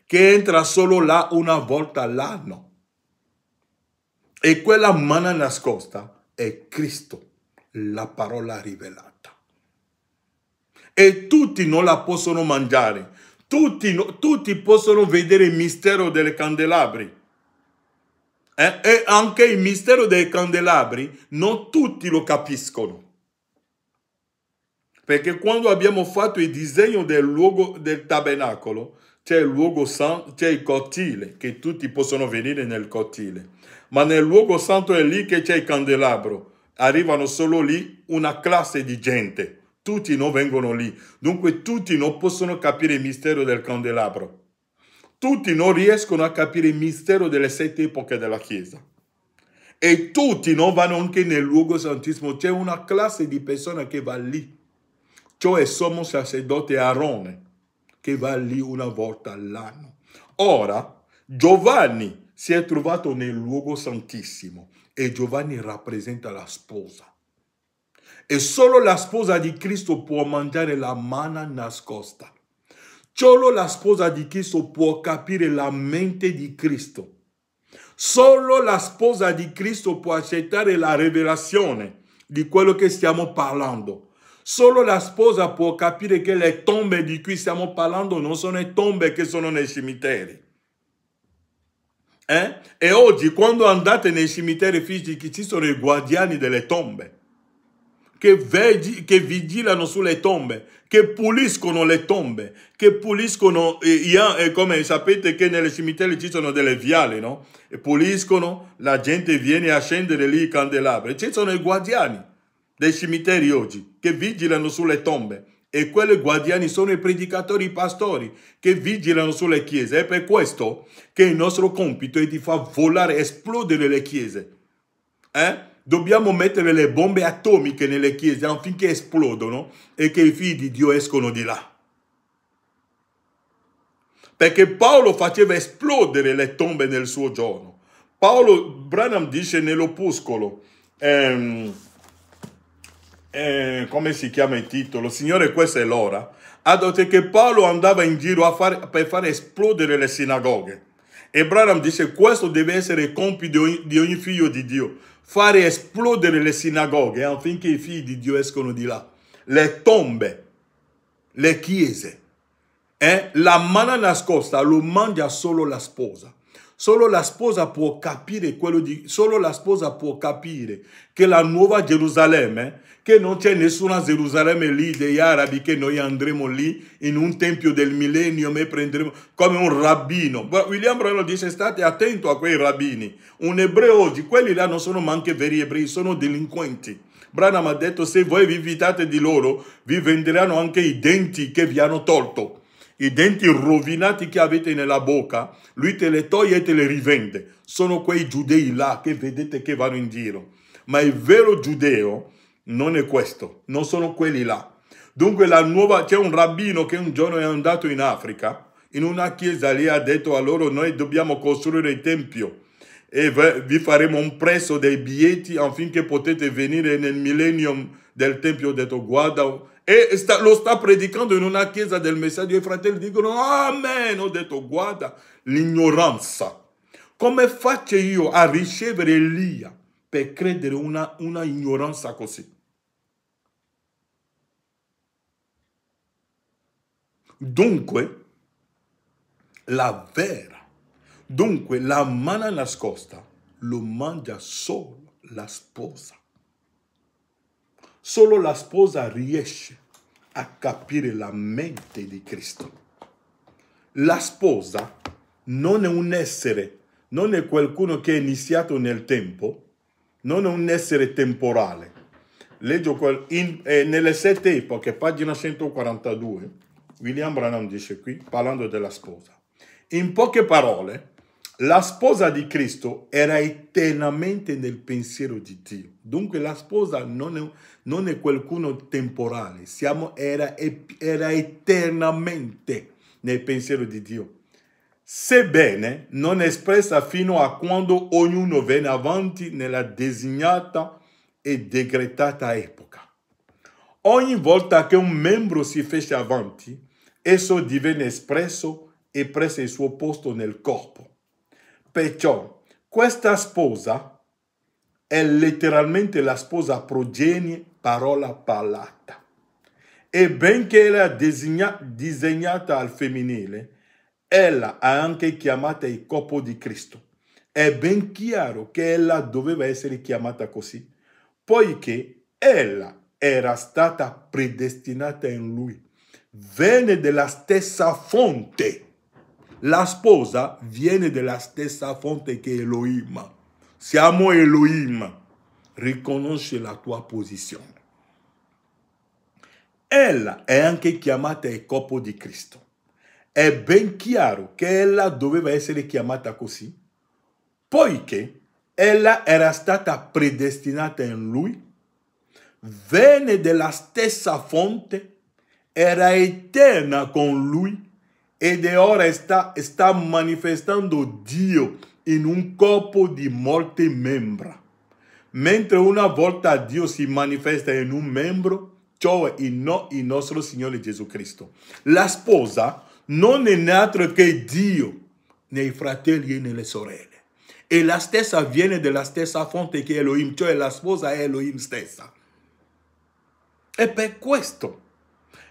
che entra solo là una volta all'anno. E quella manna nascosta è Cristo, la parola rivelata. E tutti non la possono mangiare. Tutti possono vedere il mistero delle candelabri. E anche il mistero dei candelabri non tutti lo capiscono. Perché quando abbiamo fatto il disegno del luogo del tabernacolo, c'è il luogo santo, c'è il cortile, che tutti possono venire nel cortile. Ma nel luogo santo è lì che c'è il candelabro. Arrivano solo lì una classe di gente. tutti non vengono lì. Dunque tutti non possono capire il mistero del candelabro. Tutti non riescono a capire il mistero delle 7 epoche della Chiesa. E tutti non vanno anche nel luogo santissimo. C'è una classe di persone che va lì. Cioè sommo sacerdote Aarone, che va lì una volta all'anno. Ora, Giovanni si è trovato nel luogo santissimo e Giovanni rappresenta la sposa. E solo la sposa di Cristo può mangiare la manna nascosta. Solo la sposa di Cristo può capire la mente di Cristo. Solo la sposa di Cristo può accettare la rivelazione di quello che stiamo parlando. Solo la sposa può capire che le tombe di cui stiamo parlando non sono le tombe che sono nei cimiteri. E oggi quando andate nei cimiteri fisici ci sono i guardiani delle tombe che vigilano sulle tombe, che puliscono le tombe, che puliscono, come sapete che nelle cimiteri ci sono delle viale, no? E puliscono, la gente viene a scendere lì i candelabri. Ci sono i guardiani dei cimiteri oggi che vigilano sulle tombe e quei guardiani sono i predicatori, i pastori che vigilano sulle chiese. È per questo che il nostro compito è di far volare, esplodere le chiese. Dobbiamo mettere le bombe atomiche nelle chiese affinché esplodono e che i figli di Dio escono di là. Perché Paolo faceva esplodere le tombe nel suo giorno. Branham dice nell'opuscolo, come si chiama il titolo? Signore, questa è l'ora. Ha detto che Paolo andava in giro per fare esplodere le sinagoghe. E Branham dice questo deve essere il compito di ogni figlio di Dio. Fare esplodere le sinagoghe affinché i figli di Dio escono di là. Le tombe, le chiese. La manna nascosta lo mangia solo la sposa. Solo la sposa può capire solo la sposa può capire che la nuova Gerusalemme, che non c'è nessuna Gerusalemme lì degli arabi, che noi andremo lì in un tempio del millennium e prenderemo come un rabbino. William Branham dice state attento a quei rabbini. Un ebreo oggi, quelli là non sono neanche veri ebrei, sono delinquenti. Branham ha detto se voi vi fitate di loro vi venderanno anche i denti che vi hanno tolto. I denti rovinati che avete nella bocca, lui te le toglie e te le rivende. Sono quei giudei là che vedete che vanno in giro. Ma il vero giudeo non è questo, non sono quelli là. Dunque c'è un rabbino che un giorno è andato in Africa, in una chiesa lì ha detto a loro noi dobbiamo costruire il tempio e vi faremo un prezzo dei biglietti affinché potete venire nel millennium del tempio. Ho detto guarda, e lo sta predicando in una chiesa del messaggio e i fratelli dicono amen. Ho detto guarda l'ignoranza. Come faccio io a ricevere Elia per credere una ignoranza così? Dunque la manna nascosta lo mangia solo la sposa. Solo la sposa riesce a capire la mente di Cristo. La sposa non è un essere, non è qualcuno che è iniziato nel tempo, non è un essere temporale. Leggo nelle 7 epoche, pagina 142, William Branham dice qui, parlando della sposa. In poche parole, la sposa di Cristo era eternamente nel pensiero di Dio. Dunque la sposa non è qualcuno temporale, era eternamente nel pensiero di Dio. Sebbene non espressa fino a quando ognuno venne avanti nella designata e decretata epoca. Ogni volta che un membro si fece avanti, esso divenne espresso e prese il suo posto nel corpo. Perciò questa sposa è letteralmente la sposa progenie, parola parlata. E benché era disegnata al femminile, ella ha anche chiamata il corpo di Cristo. È ben chiaro che ella doveva essere chiamata così, poiché ella era stata predestinata in lui. Venne della stessa fonte. La sposa viene dalla stessa fonte che Elohim. Siamo Elohim. Riconosci la tua posizione. ella è anche chiamata il corpo di Cristo. È ben chiaro che ella doveva essere chiamata così, poiché ella era stata predestinata in Lui, venne dalla stessa fonte, era eterna con Lui ed ora sta manifestando Dio in un corpo di molte membra. Mentre una volta Dio si manifesta in un membro, cioè il nostro Signore Gesù Cristo. La sposa non è altro che Dio nei fratelli e nelle sorelle. E la stessa viene dalla stessa fonte che Elohim, cioè la sposa è Elohim stessa. E per questo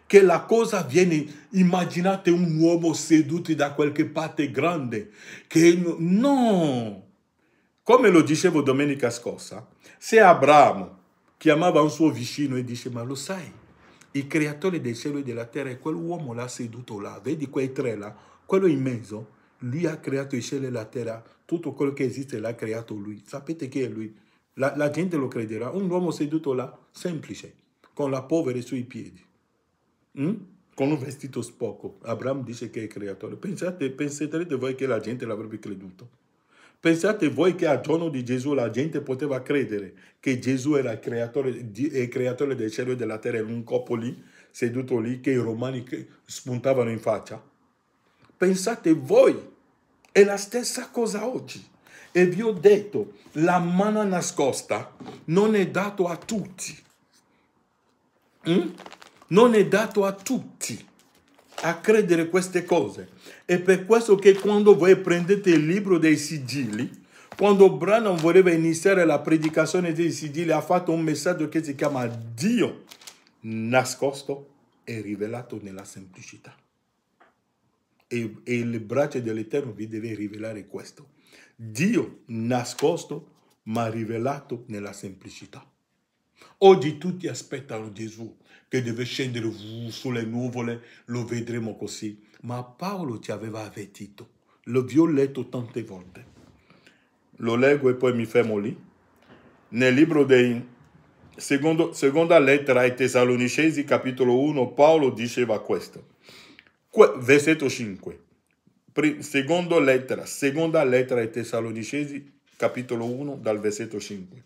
che la cosa viene, immaginate un uomo seduto da qualche parte grande, che no, come lo dicevo domenica scorsa, se Abramo chiamava un suo vicino e dice, ma lo sai, il creatore del cielo e della terra è quell'uomo là seduto là, vedi quei tre là, quello in mezzo, lui ha creato il cielo e la terra, tutto quello che esiste l'ha creato lui, sapete chi è lui? La gente lo crederà, un uomo seduto là, semplice, con la polvere sui piedi. Con un vestito sporco. Abramo dice che è il creatore. Penserete voi che la gente l'avrebbe creduto? Pensate voi che al giorno di Gesù la gente poteva credere che Gesù era il creatore del cielo e della terra in un corpo lì, seduto lì, che i romani spuntavano in faccia? Pensate voi. È la stessa cosa oggi. E vi ho detto, la manna nascosta non è dato a tutti. Non è dato a tutti a credere queste cose. È per questo che quando voi prendete il libro dei sigilli, quando Branham voleva iniziare la predicazione dei sigilli, ha fatto un messaggio che si chiama Dio nascosto e rivelato nella semplicità. E il braccio dell'Eterno vi deve rivelare questo. Dio nascosto ma rivelato nella semplicità. Oggi tutti aspettano Gesù che deve scendere sulle nuvole, lo vedremo così. Ma Paolo ci aveva avvertito, vi ho letto tante volte. Lo leggo e poi mi fermo lì. Nel libro dei seconda lettera ai Tessalonicesi, capitolo 1, Paolo diceva questo. Versetto 5. Seconda lettera ai Tessalonicesi, capitolo 1, dal versetto 5.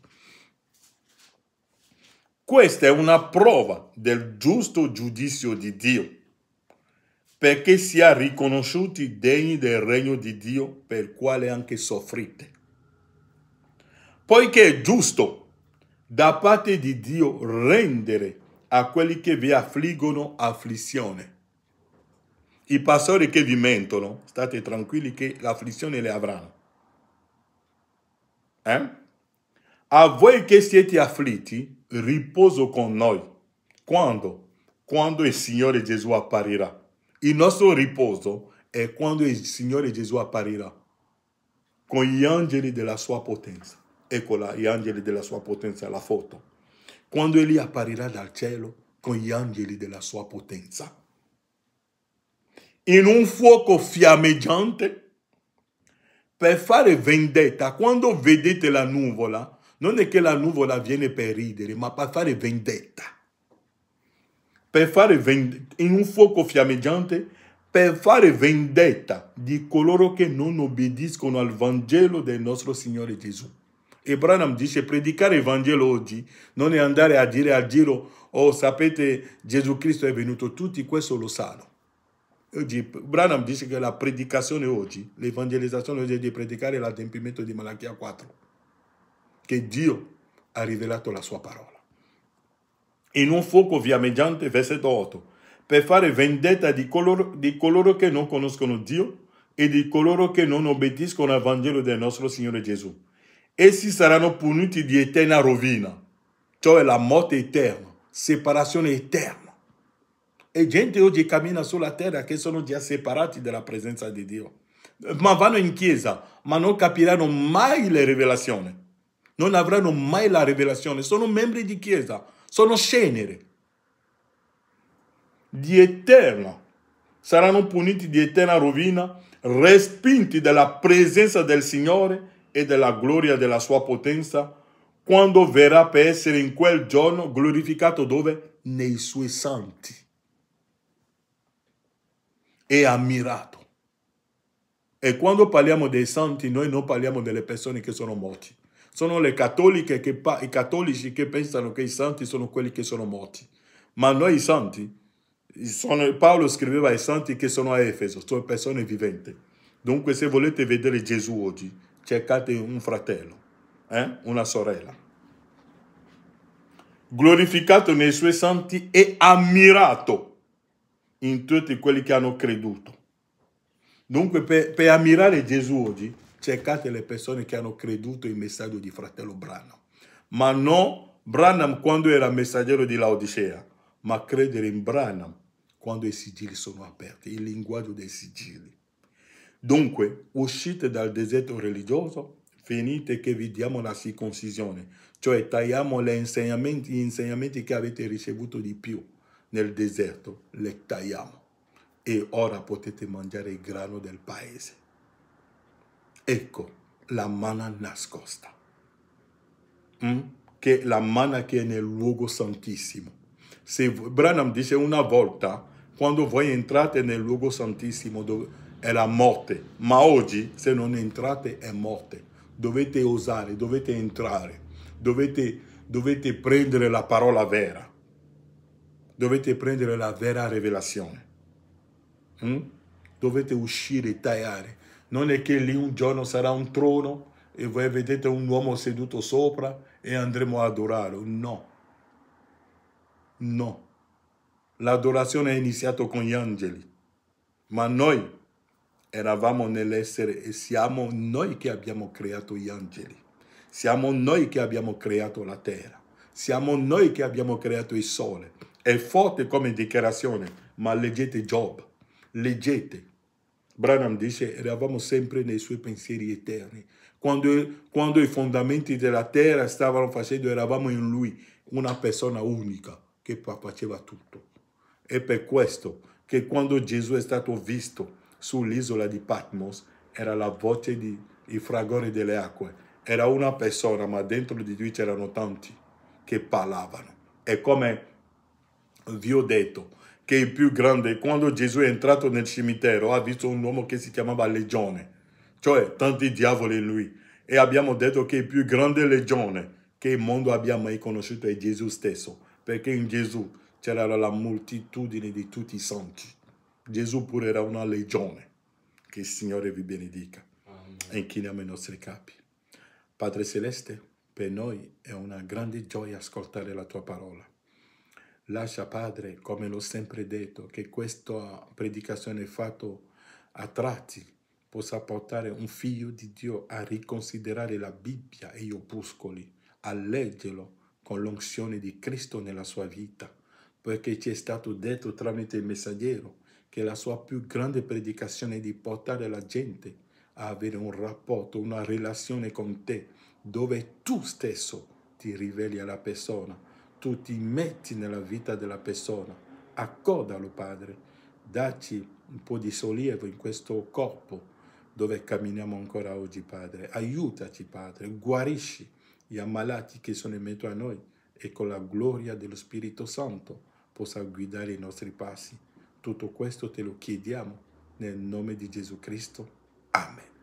Questa è una prova del giusto giudizio di Dio, perché sia riconosciuti degni del regno di Dio per quale anche soffrite. Poiché è giusto da parte di Dio rendere a quelli che vi affliggono afflizione. I pastori che vi mentono, state tranquilli che l'afflizione le avranno. A voi che siete afflitti, riposo con noi. Quando? Quando il Signore Gesù apparirà. Il nostro riposo è quando il Signore Gesù apparirà con gli angeli della sua potenza. Eccola, gli angeli della sua potenza, la foto. Quando Egli apparirà dal cielo con gli angeli della sua potenza. In un fuoco fiammeggiante per fare vendetta. Quando vedete la nuvola, non è che la nuvola viene per ridere, ma per fare vendetta. Per fare vendetta, in un fuoco fiammeggiante, per fare vendetta di coloro che non obbediscono al Vangelo del nostro Signore Gesù. E Branham dice, predicare il Vangelo oggi non è andare a dire al giro, oh sapete Gesù Cristo è venuto, tutti questo lo sanno. Oggi Branham dice che la predicazione oggi, l'evangelizzazione oggi è di predicare l'adempimento di Malachia 4. Che Dio ha rivelato la sua parola. In un fuoco fiammeggiante, versetto 8, per fare vendetta di coloro che non conoscono Dio e di coloro che non obbediscono al Vangelo del nostro Signore Gesù. Essi saranno puniti di eterna rovina, cioè la morte eterna, separazione eterna. E gente oggi cammina sulla terra che sono già separati dalla presenza di Dio. Ma vanno in chiesa, ma non capiranno mai le rivelazioni. Non avranno mai la rivelazione. Sono membri di chiesa, sono cenere. Di eterna. Saranno puniti di eterna rovina, respinti dalla presenza del Signore e della gloria della sua potenza, quando verrà per essere in quel giorno glorificato dove? nei suoi santi. È ammirato. E quando parliamo dei santi, noi non parliamo delle persone che sono morti. Sono le cattoliche i cattolici che pensano che i santi sono quelli che sono morti. Ma noi i santi, Paolo scriveva ai santi che sono a Efeso, sono persone viventi. Dunque se volete vedere Gesù oggi, cercate un fratello, una sorella. Glorificato nei suoi santi e ammirato in tutti quelli che hanno creduto. Dunque per ammirare Gesù oggi, cercate le persone che hanno creduto il messaggio di fratello Branham. Ma non Branham quando era messaggero di Laodicea, ma credere in Branham quando i sigilli sono aperti, il linguaggio dei sigilli. Dunque, uscite dal deserto religioso, finite che vi diamo la circoncisione, cioè tagliamo gli insegnamenti che avete ricevuto di più nel deserto, le tagliamo. E ora potete mangiare il grano del paese. Ecco la manna nascosta, che la manna che è nel luogo santissimo. Se Branham dice una volta, quando voi entrate nel luogo santissimo, dove è la morte, ma oggi se non entrate è morte. Dovete osare, dovete entrare, dovete prendere la parola vera, dovete prendere la vera rivelazione. Dovete uscire e tagliare. Non è che lì un giorno sarà un trono e voi vedete un uomo seduto sopra e andremo ad adorarlo. No. No. L'adorazione è iniziata con gli angeli. Ma noi eravamo nell'essere e siamo noi che abbiamo creato gli angeli. Siamo noi che abbiamo creato la terra. Siamo noi che abbiamo creato il sole. È forte come dichiarazione, ma leggete Giobbe. Leggete. Branham dice, eravamo sempre nei suoi pensieri eterni. Quando i fondamenti della terra stavano facendo, eravamo in lui, una persona unica che faceva tutto. È per questo che quando Gesù è stato visto sull'isola di Patmos, era la voce del fragore delle acque. Era una persona, ma dentro di lui c'erano tanti che parlavano. È come vi ho detto, che il più grande, quando Gesù è entrato nel cimitero, ha visto un uomo che si chiamava Legione, cioè tanti diavoli in lui. E abbiamo detto che il più grande legione che il mondo abbia mai conosciuto è Gesù stesso, perché in Gesù c'era la moltitudine di tutti i santi. Gesù pure era una legione. Che il Signore vi benedica. E inchiniamo i nostri capi. Padre Celeste, per noi è una grande gioia ascoltare la tua parola. Lascia, Padre, come l'ho sempre detto, che questa predicazione fatta a tratti possa portare un figlio di Dio a riconsiderare la Bibbia e gli opuscoli, a leggerlo con l'unzione di Cristo nella sua vita, perché ci è stato detto tramite il messaggero che la sua più grande predicazione è di portare la gente a avere un rapporto, una relazione con te, dove tu stesso ti riveli alla persona, tu ti metti nella vita della persona. Accordalo, Padre, dacci un po' di sollievo in questo corpo dove camminiamo ancora oggi, Padre. Aiutaci, Padre, guarisci gli ammalati che sono in mezzo a noi e con la gloria dello Spirito Santo possa guidare i nostri passi. Tutto questo te lo chiediamo nel nome di Gesù Cristo. Amen.